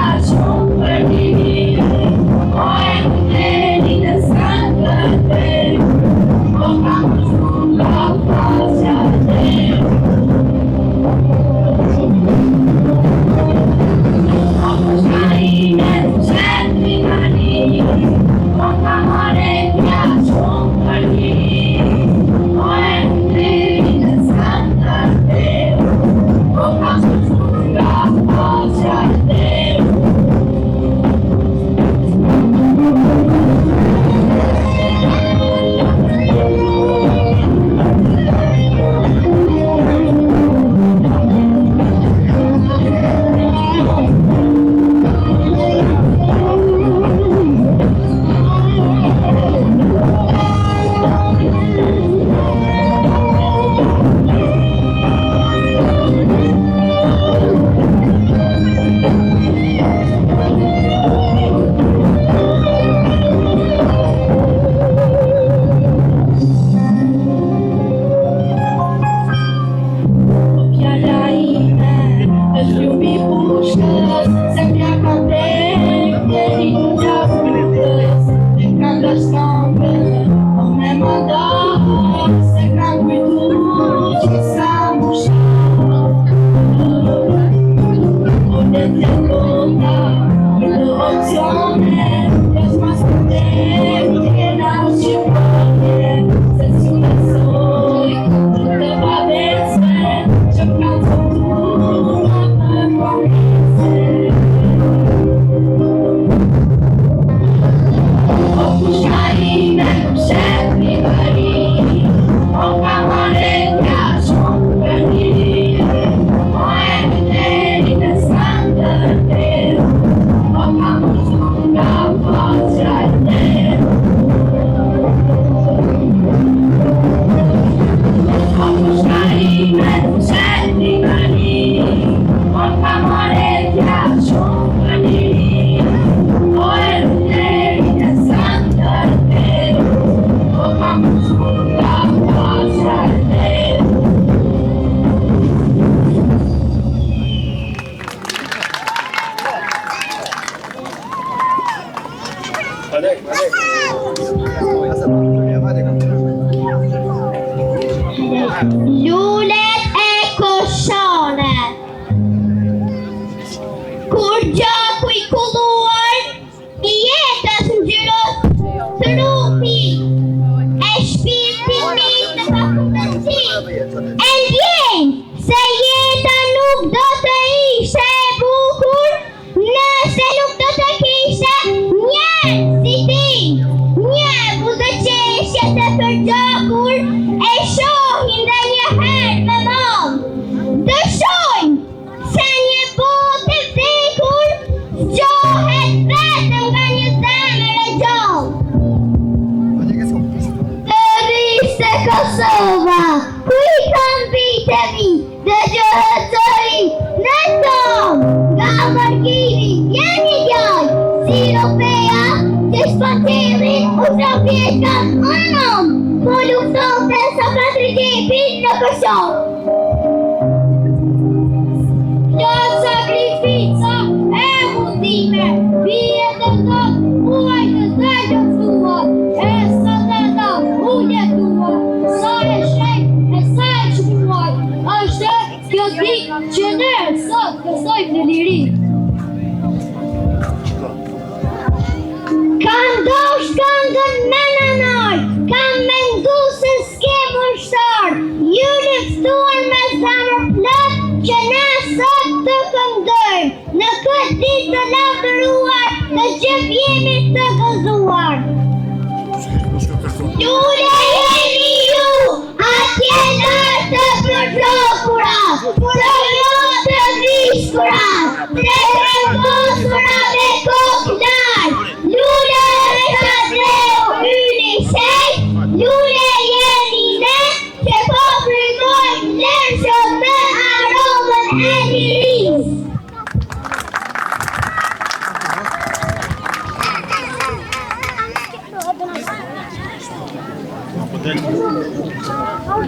Lulet e koshanet. Kur gjaku I kulluar I jetës ngjyrot trupi e shpirtit në fakultetin e ndjen se jeta nuk do të ishte e bukur nëse nuk do të kishte njerëz si ti, një buzëqeshje të përgjakur e shohin dhe njëherë me madh. Dëshojmë se një botë e vdekur zgjohet vetëm nga një zemër e gjallë. Të vishte Kosova, ku I kam vite mi, dëgjohet zëri në tomë, nga Margini, jeni gjallë, si Europea, që shpatelin u Sovjetka anom, po luftonte sa patrigjepin në Kosovë. Kjo sakrifica e mundime, bie të tot muaj të zëgjën tuat, e sa të da ullje tuat, sa e shrek e sa e qmuaj, është kjo dik që ne sot kësojmë në liri. Kam dosh këngën me nënoj, kam mendu se s'ke mështar, ju luftuar me zemër plot që ne sot të këndojmë, në këtë ditë të lavdëruar, të gjithë jemi të gëzuar. Lule jeni ju, atje lartë të përflokura, të jo të vishkura, të rëmbosura me koklar, lule e të dreu hyni shej, lule jeni ne, që po frymojmë lërshot me aromën e lirisë.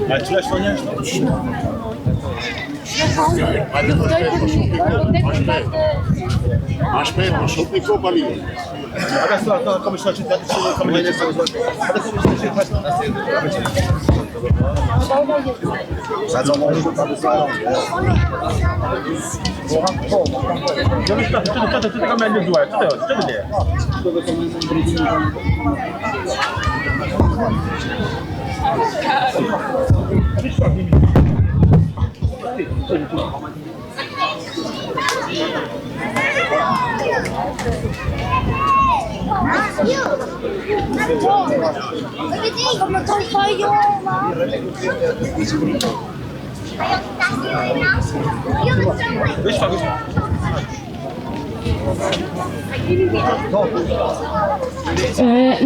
A qëla shtonja? A shpejt, po shumë një kohë pali. Adesso come sto citando, come adesso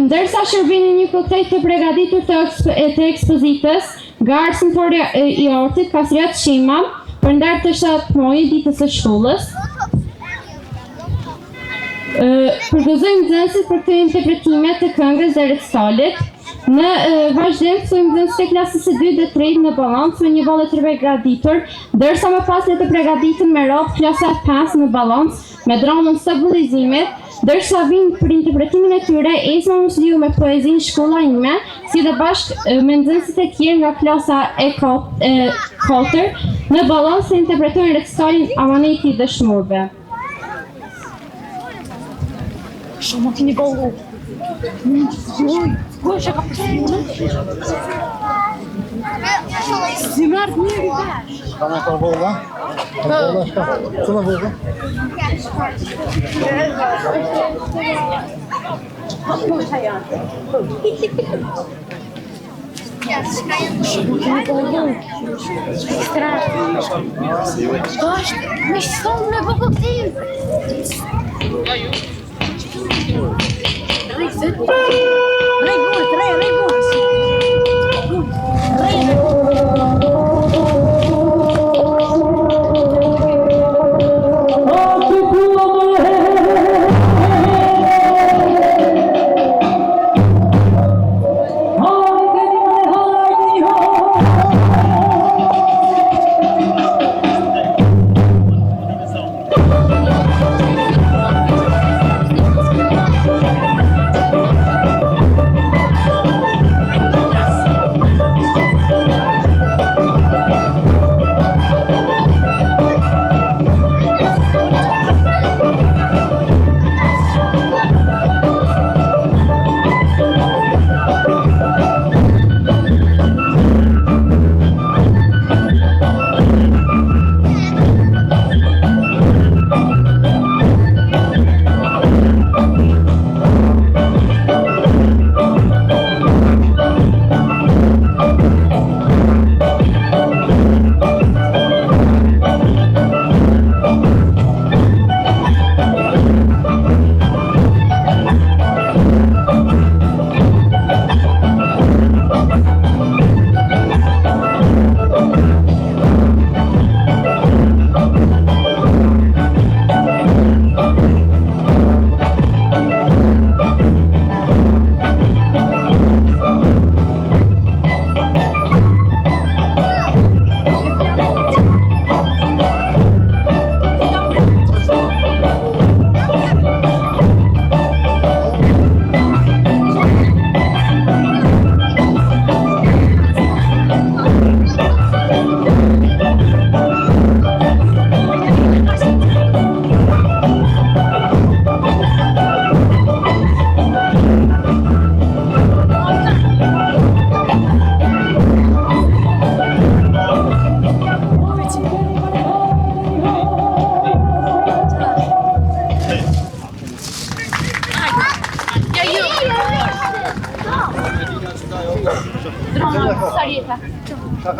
Ndërsa shërbini një koktejl të përgatitur të ekspozitës, nga arsimtori I Ortit, Kasriat Shima, për ndar të 7 muaj ditës së shkollës. Përgëzojmë nxënësit për këtë interpretime të këngës dhe recitalit. Në vazhdim ftojmë nxënësit e klasës së 2 dhe 3 në ballans me një vallë të përgatitur, ndërsa më pas le të përgatiten me radhë klasa 5 në ballans me dramën Stabilizimit, ndërsa vinë për interpretimin e tyre Esma Musliu me poezinë Shkolla ime, si dhe bashkë me nxënësit e tjerë nga klasa e 4 në ballans të interpretojnë recitalin Amaneti I Dëshmorëve. Shumë keni bollu. Ku është ka përsëritur? Si marrë mirë I bash. Ka me të volla? Volla shka? Cëla volla? Shumë keni bollu. Bashkë, me shtonë me bëgëtim.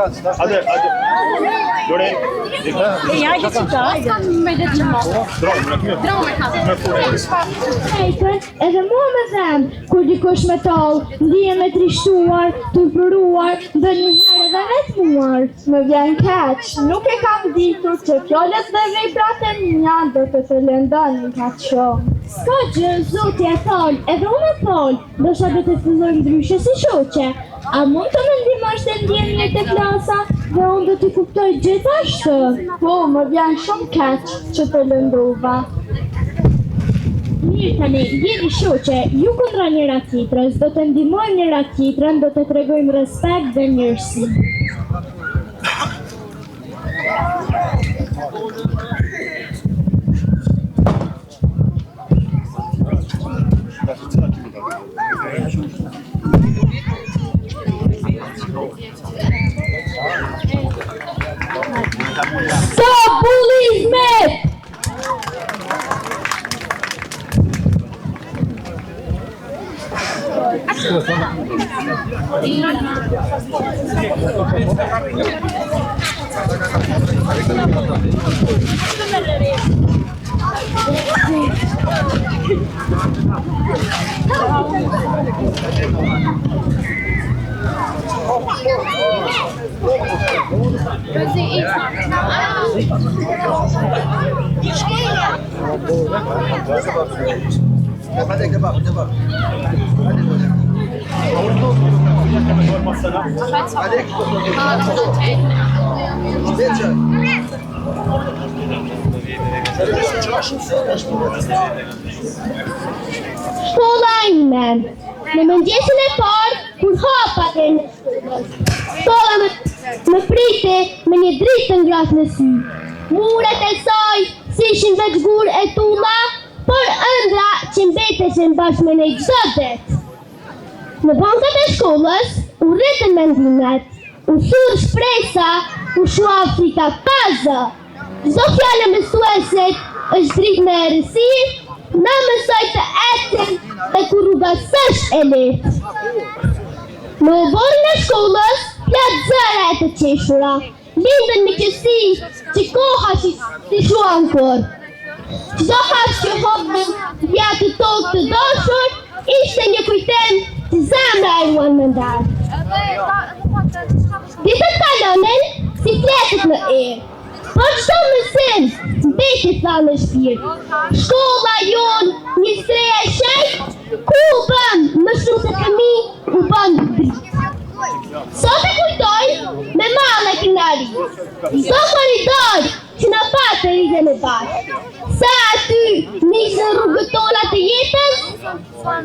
Hadi. Lore. Edhe mua me them, kur dikush me tall, ndihem e trishtuar, turpëruar, ndonjëherë edhe vetmuar. Më vjen keq, nuk e kam ditur që fjalët dhe veprat e mia do të lëndonin kaq shumë. S'ka gjë, Zoti e thon, edhe unë e thon, ndoshta do të filloj ndryshe si shoqe. A mund të më ndihmosh të ndjenjat e klasa dhe unë do t'i kuptoj gjithashtu? Po, më vjen shumë keq që të lëndruva. Mirë tani, jeni shoqe, ju kundra njëra tjetrës, do të ndihmojmë njëra tjetrën, do të tregojmë respekt dhe mirësi. Stop bullying! Shkolla ime, në mëngjesin e parë, kur hapa dhe në shkolla më priti me një dritë të ngrasë në sy. Muret e saj si ishin veç gur e tulla, por ëndra që mbeteshin bashkë me në çdo det. Në bankat e shkollës, u rritën mendimet, u sur shpresa, u shua frika pazë. Çdo fjallë mësuesit është dritë me errësi, na mësoj të ecim dhe kur rrugasësh e letë. Në oborën e shkollës, plot zëra e të qeshura, lindën me qësi që koha si shuan kur. Çdo hap që hopën vja të tokë të dashur, ishte një kujtim që zemra e ruan më ndarë. Ditët kalonin si fletët në erë, por çdo mësim mbeti thanë në shpirt. Shkolla jonë një streja e shejtë, ku u bëm më shumë se fëmijë u bën dritë. Sot e kujtoj me mallë kënaqëri. Çdo korridor që na patë rritën e bashkë. Sa aty nisën rrugët tona të jetës,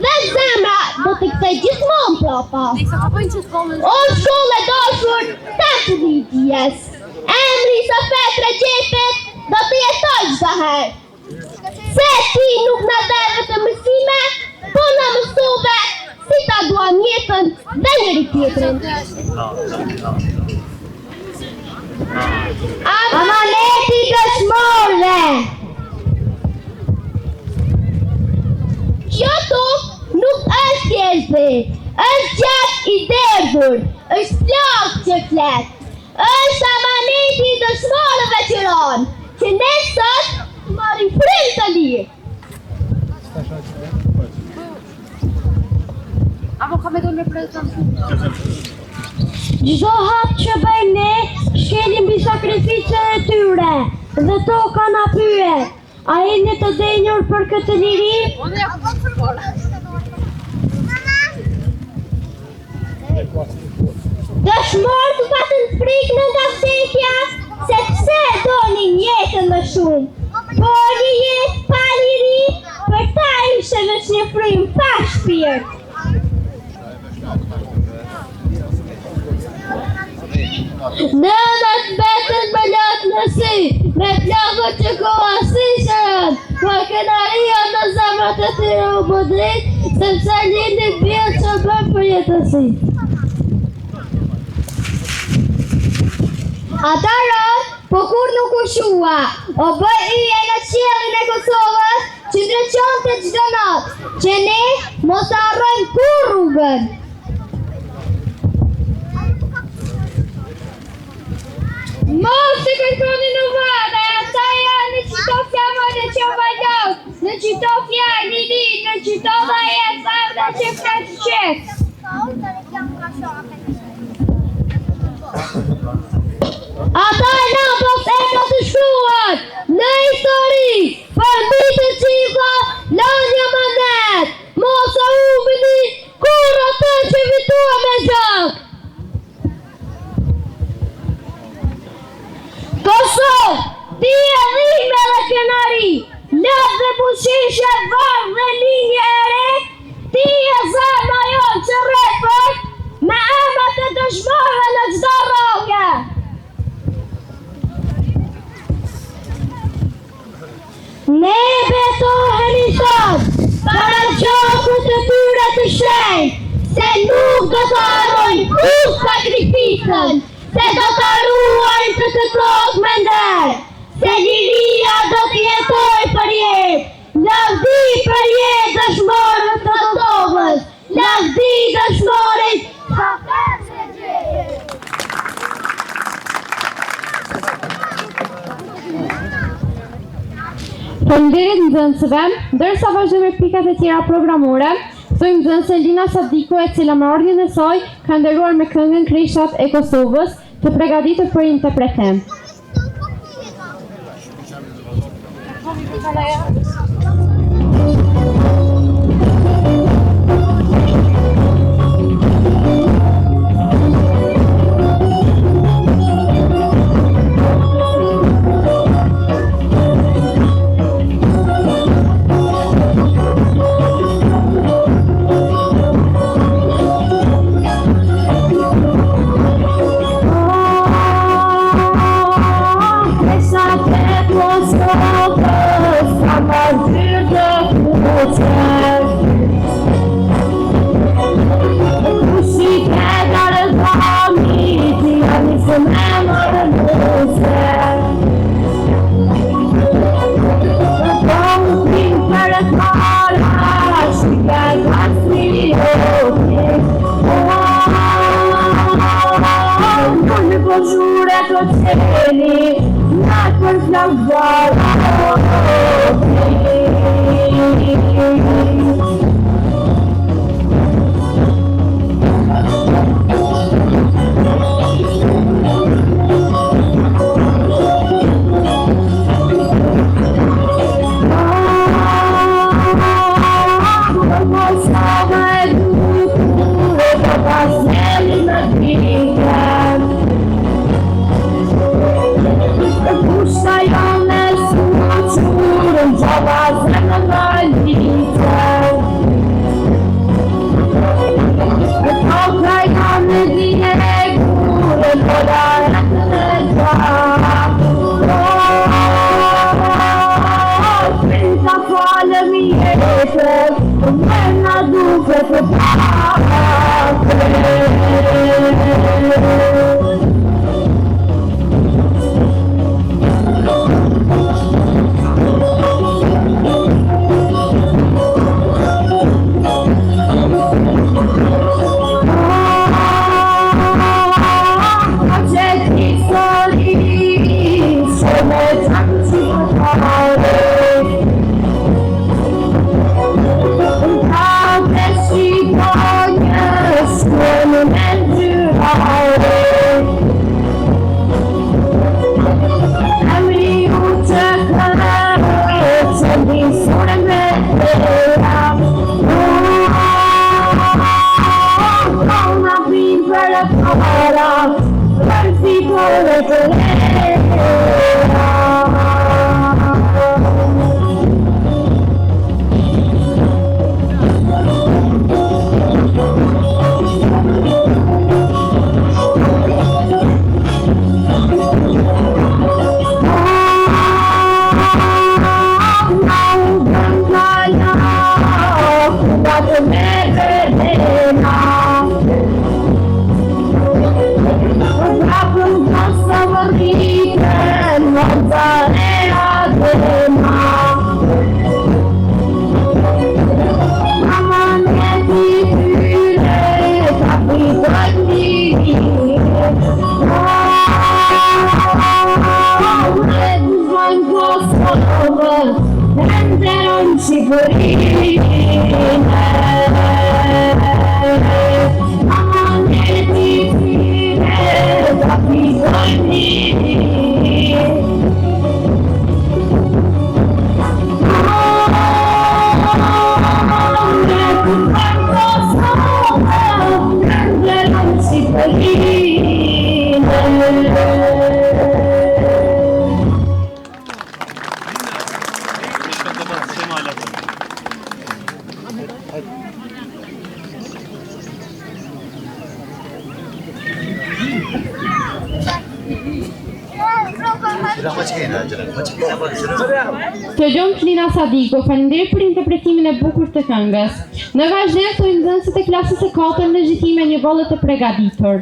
dhe zemra do të kthej gjithmonë prapa. O shkollë e dashur, ta të ditjes. Emri Safet Regjepit do të jetoj çdo herë. Se ti nuk na deve të mësime, po na mësove si ta duam jetën dhe njëri tjetrin. Amaneti dëshmorëve. Kjo tokë nuk është thjeshtë, është gjak i derdhur, është plak që flet. Është amaneti i dëshmorëve që ronë, që ne sot marrim frymë të lirë. Çdo hap që bëjmë ne, shkelim mbi sakrificën e tyre, dhe toka na pyet, a jeni të denjur për këtë liri? Dëshmorët u patën frikë nga vdekja, se pse donin jetën më shumë, por një jetë pa liri, për ta ishte veç një frymë pa shpirt. Nënat mbetën më lart në sy, me plagët që koasishën, por kënaria në zemrat e tyre u bë dritë, sepse lindi bjellë që bën për jetësi. Ata rënë, po kur nuk u shua, o bëj yje në qiellin e Kosovës, që ndryqonte çdo natë, që ne mos harrojmë kur rrugën. Mos të kërkoni në vada, ata janë në qito fjamën e që vajlon, në qito fjallë i li, në qito dhe e zavë dhe që fletë qëtë. Ata në pos e në të shkruan, në histori, për mbi të cifra, lënja manet, mos a umini, kur ata që vitua me gjak. Kosovë, ti e dhime dhe kënari, lëtë dhe pushishe, varë dhe linje e re, ti e zama jonë që repër, me emat e dëshmore në gjdo rogë. Ne betohemi sot, para gjokut të tyre të shenjë, se nuk do të arrojnë kur sakrificën, se do të ruajnë të të tokë me ndërë, se liria do të jetoj për jetë, lavdi për jetë dëshmorët të Kosovës, lavdi dëshmorët sa fesë e gjithë. Faleminderit nxënësve, ndërsa vazhdojmë me pikat e tjera programore, thojmë nxënëse Lina Sadiko, e cila me ordinin e saj ka nderuar me këngën Krishat e Kosovës, të përgatitur për interpretim. Të gjomë Flina Sadiko, faleminderit për interpretimin e bukur të këngës. Në vazhdim të nxënësit e klasës së 4 në gjithime një bollë të përgatitur.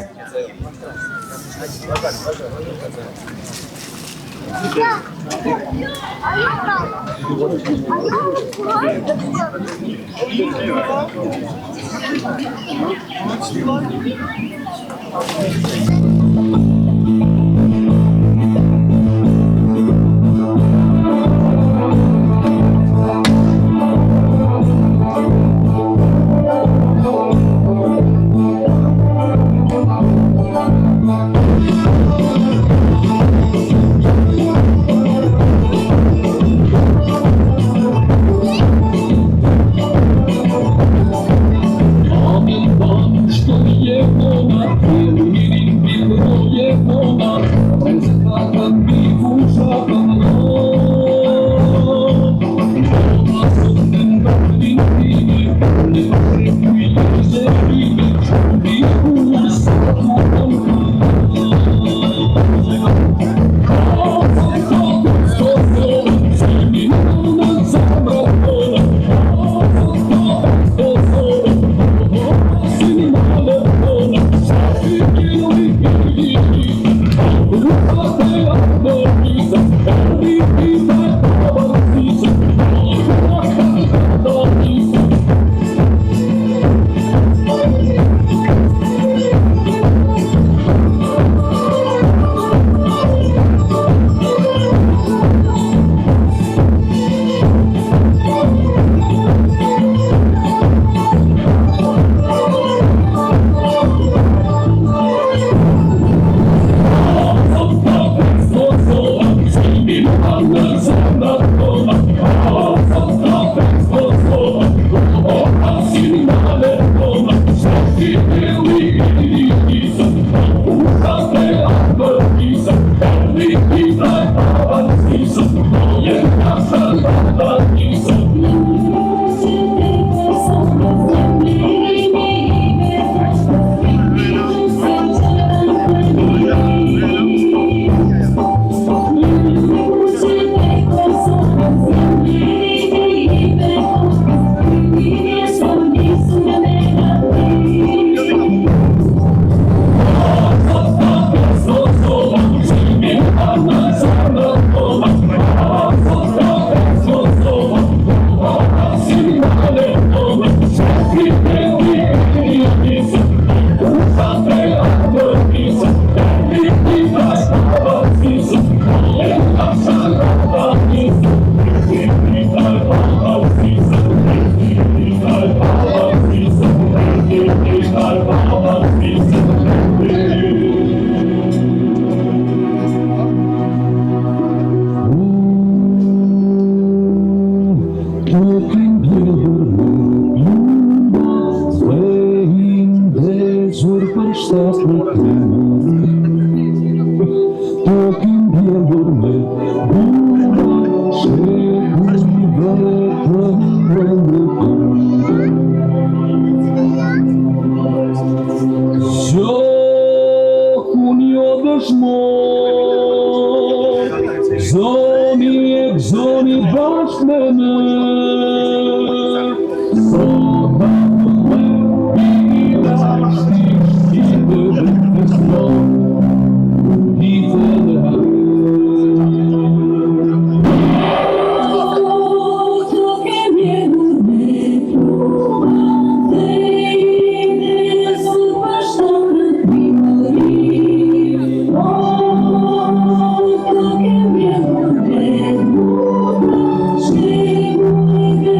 Shame,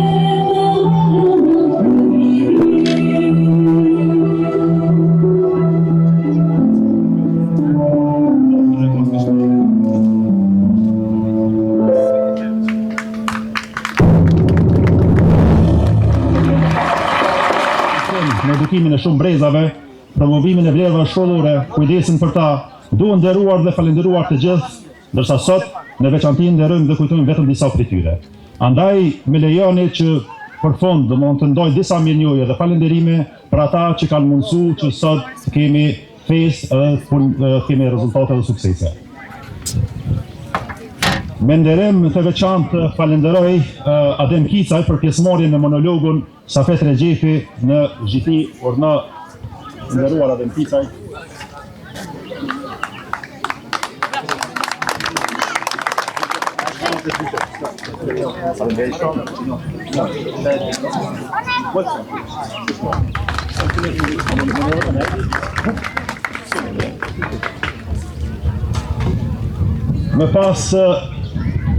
edukimin e shumë brezave, promovimin e vlerave shkollore, kujdesin për ta, duhen nderuar dhe falendëruar të gjithë, ndërsa sot në veçanti nderojmë dhe kujtojmë vetëm disa prej tyre. Andaj më lejoni që për fond do mund të ndoj disa mirënjohje dhe falënderime për ata që kanë mundësuar që sot kemi festë dhe kemi rezultate dhe suksese. Me nderim të veçantë falenderoj Adem Kicaj për pjesëmarrjen në monologun Safet Rexhepi në GT Orna. Nderuar Adem Kicaj. Më pas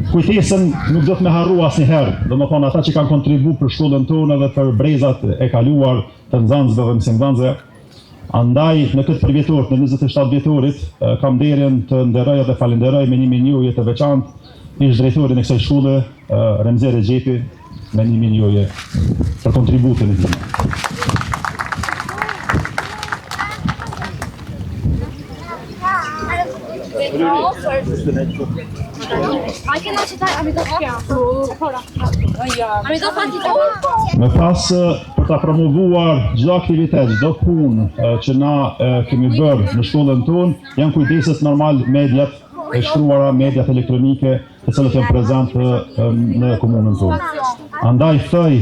kujtesën nuk do të me harru asnjëherë, domethënë ata që kanë kontribuar për shkollën tonë dhe për brezat e kaluar të nxënësve dhe mësimdhënësve. Andaj në këtë përvjetor, në 27 vjetorit, kam nderin të nderoj dhe falenderoj me një mirënjohje të veçantë ish drejtorin e kësaj shkolle, Remzi Rexhepi, me një mirënjohje për kontributin e tij. Më pas për ta promovuar çdo aktivitet, çdo punë që na kemi bërë në shkollën tonë, janë kujdeset normal mediat e shkruara, mediat elektronike, të cilët janë prezente në komunën tonë. Andaj ftoj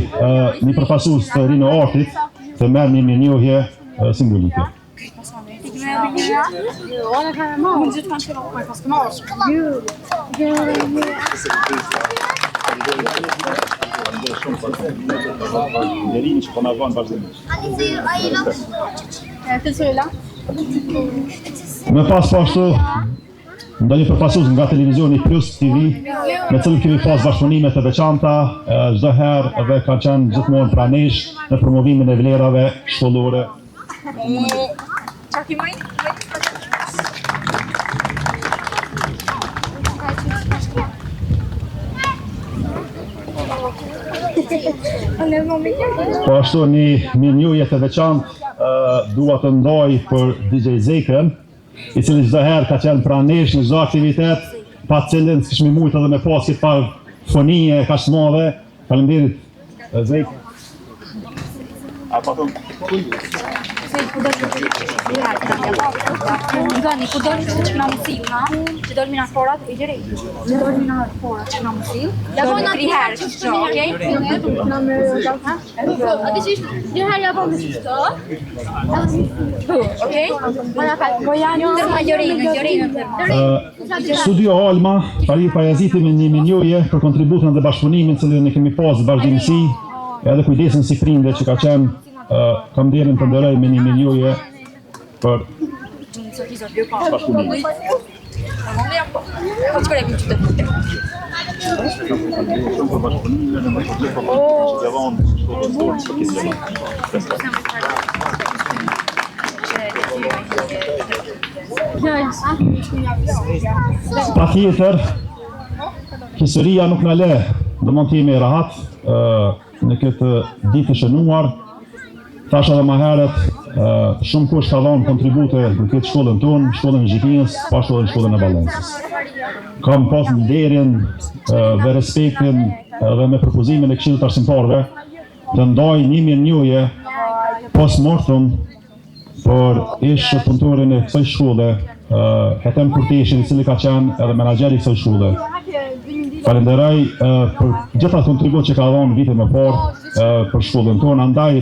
një përfaqësues të ri në artit të merr një mirënjohje simbolike. Nderimi që po na vën vazhdimisht. Më pas po ashtu ndonjë përfaqësues nga televizioni Plus TV, me cilën kemi pas bashkëpunime të veçanta, çdo herë dhe kanë qenë gjithmonë pranesh në promovimin e vlerave shkollore. Po ashtu një mirënjohje të veçantë dua të ndoj për DJ Zekën, i cili çdo herë ka qenë pranesh në çdo aktivitet, pa cilën s'kishmi mujt edhe me pas këtë farë fonie kaq të madhe. Faleminderit Zekë. Gani, ku dojnë që këna mësiu, na? Që dojnë mina forat, e gjeri. Që dojnë mina forat që këna mësiu. Ja bojnë 3 herë që shqo, okej? Këna me gata? Ati që ishtë 2 herë ja bojnë që shqo. Okej? Po janë në gjorinë. Studio Alma, Farid Pajaziti me një mirënjohje për kontributin dhe bashkëpunimin që ne kemi pas vazhdimsi, edhe kujdesin si prinde që ka qenë, kam nderin të nderoj me një mirënjohje për bashkëpunimin. Pa tjetër, historia nuk në le, do mund të jemi rahat në këtë ditë të shënuar. Thash edhe më herët, shumë kush ka dhënë kontribute në këtë shkollën tonë, shkollën e Gjipinës, pa shkollën e Vallëncës. Kam pas nderin dhe respektin dhe me propozimin e Këshillit Arsimtarëve të ndaj një mirënjohje post-mortem për ish punëtorin e kësaj shkolle, Hetem Kurteshin, i cili ka qenë edhe menaxheri i kësaj shkolle. Falenderoj për gjitha kontribut që ka dhënë vite më parë për shkollën tonë, andaj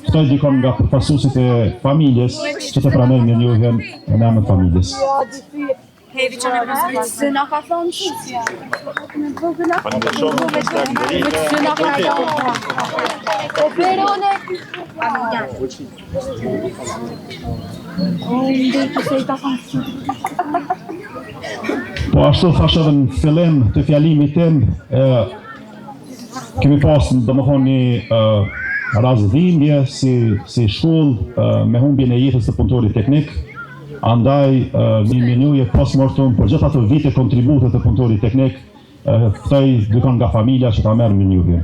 ftoj dikon nga përfaqësuesit e familjes që të pranojnë mirënjohjen në emër të familjes. Hevi që në nësërit së nga ka thonë që. Së nga ka thonë. O perone. Po ashtu thash edhe në fillim të fjalimit tim, kemi pas domethënë një rast dhimbje si shkollë me humbjen e jetës të punëtorit teknik. Andaj një mirënjohje post-mortem për gjithë ato vite kontribute të punëtorit teknik, ftoj dikon nga familja që ta merr mirënjohjen.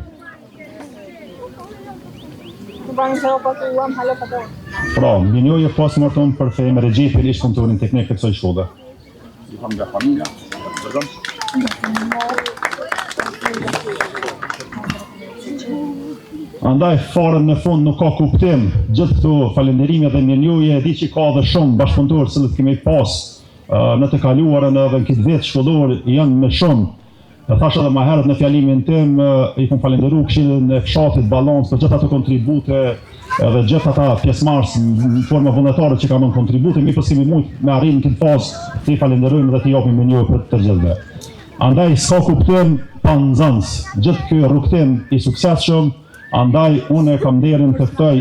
Pra, minjoje postmortem për Femër Recepin, ish punëtorin teknik të kësaj shkolle. Ju kam nga familja. Andaj farën në fund nuk ka kuptim, gjithë këto falënderime dhe mirënjohje, e di që ka dhe shumë bashkëpunëtorë që kemi pas në të kaluarën edhe në këtë vit shkollor janë më shumë. Thash edhe më herët në fjalimin tim, i kam falënderuar Këshillin e Fshatit Balans për gjithë ato kontribute edhe gjithë ata pjesëmarrës në forma vullnetare që kanë dhënë kontribute, mi kemi mujt me arrim në këtë fazë të i falenderojmë dhe të japim mirënjohje për të gjithëve. Andaj s'ka kuptim pa nxënës, gjithë ky rrugtim i suksesshëm. Andaj unë kam nderin të ftoj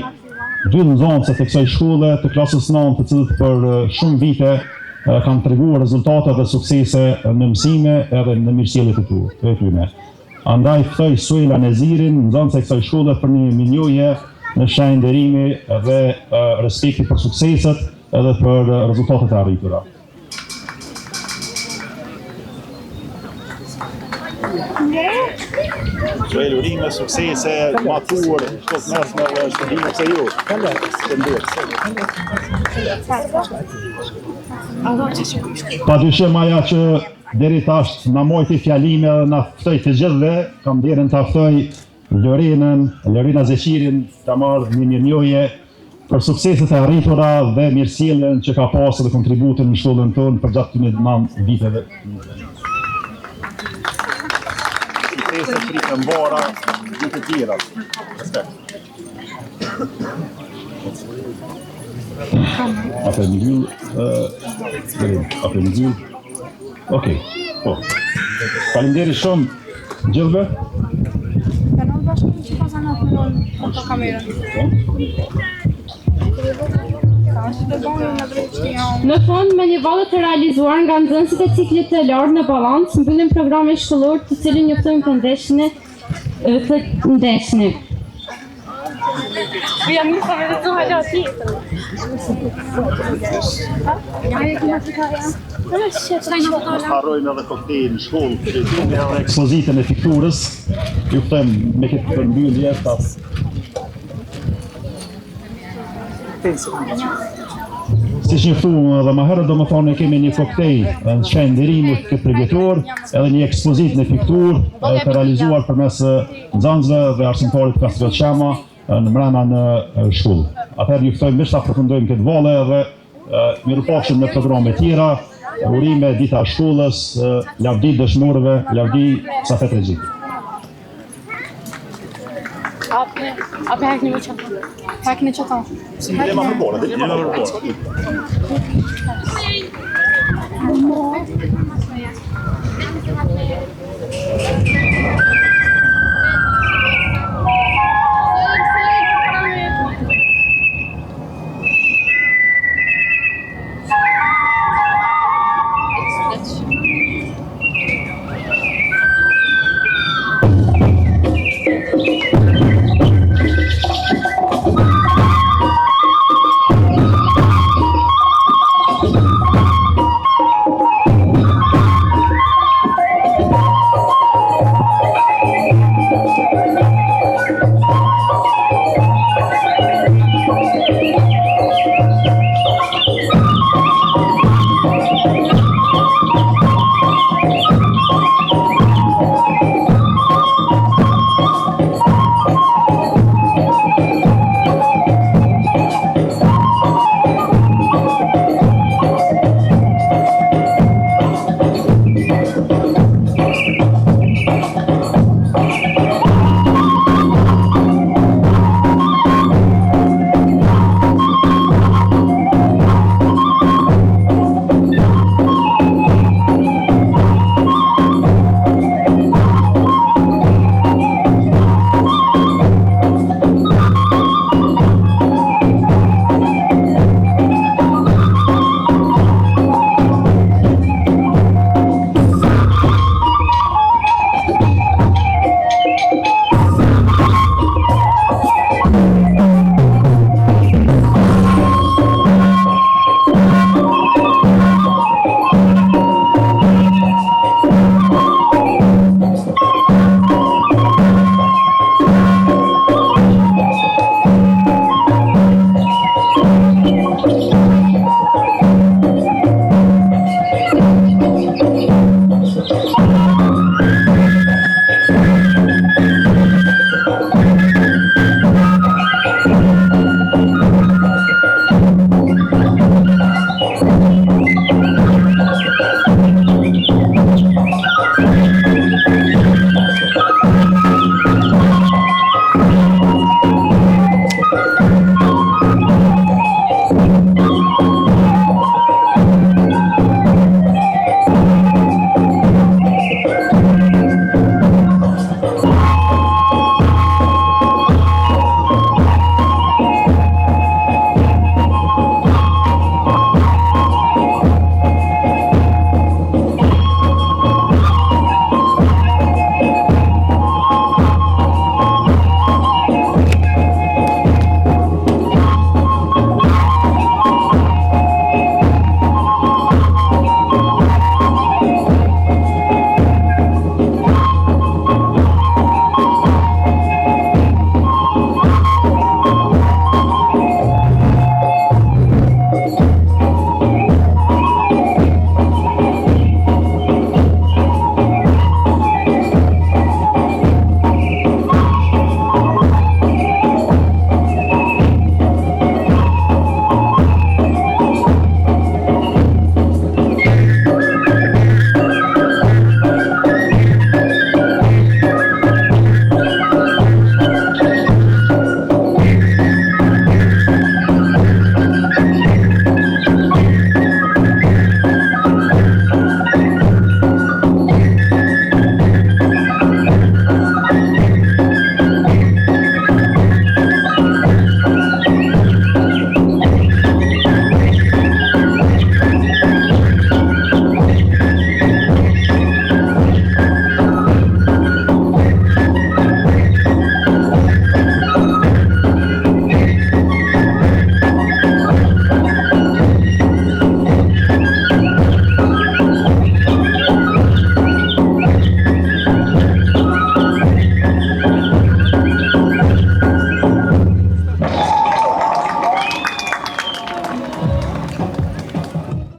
2 nxënëse të kësaj shkolle të klasës 9, të cilët për shumë vite kanë treguar rezultate dhe suksese në mësime edhe në mirësjellje të tyre. Andaj ftoj Suela Nezirin, nxënëse e kësaj shkolle, për një mirënjohje në shenjë nderimi dhe respekti për sukseset edhe për rezultatet e arritura. Suel, urime, suksese, matur, shkollë mesme dhe shkollime pse ju. Padyshim aja që deri tash na mojti fjalime dhe na ftoi të gjithëve, kam nderin ta ftoj Lorina Zeqirin ta marrë një mirënjohje për sukseset e arritura dhe mirësjelljen që ka pasur dhe kontributin në shkollën tonë për gjatë këtyre 9 viteve. Suksese, frikë mbara, dhe të tjera. Respekt. Apremëgyll. Okej, po. Faleminderit shumë gjithëve. Kanal bashkë që ka zanat me në kamerën. Në fund, me një valë të realizuar nga nxënësit e ciklit të lartë në Balans, mbyllim programin shkollor të cilin njoftojmë të ndeshni. Jam një familje të hala tjetër. Harrojmë edhe koktejl në shkollë, Ekspozitën e fikturës, ju ftojmë me këtë përmbyllje tas. Si që njoftuam edhe më herët, domethënë kemi një koktejl në shenjë nderimi këtë përgjetor, edhe një ekspozitë në fikturë të realizuar përmes nxënësve dhe arsimtarit Kastriot Qema në brenda në shkollë. Atëherë ju ftojmë të përfundojmë këtë vale dhe mirupafshim në programe tjera, urime dita e shkollës, lavdi dëshmorëve, lavdi Safet Recep. Ape hekni me qëta. Hekni qëta. Dhe ma përbora, dhe ma përbora.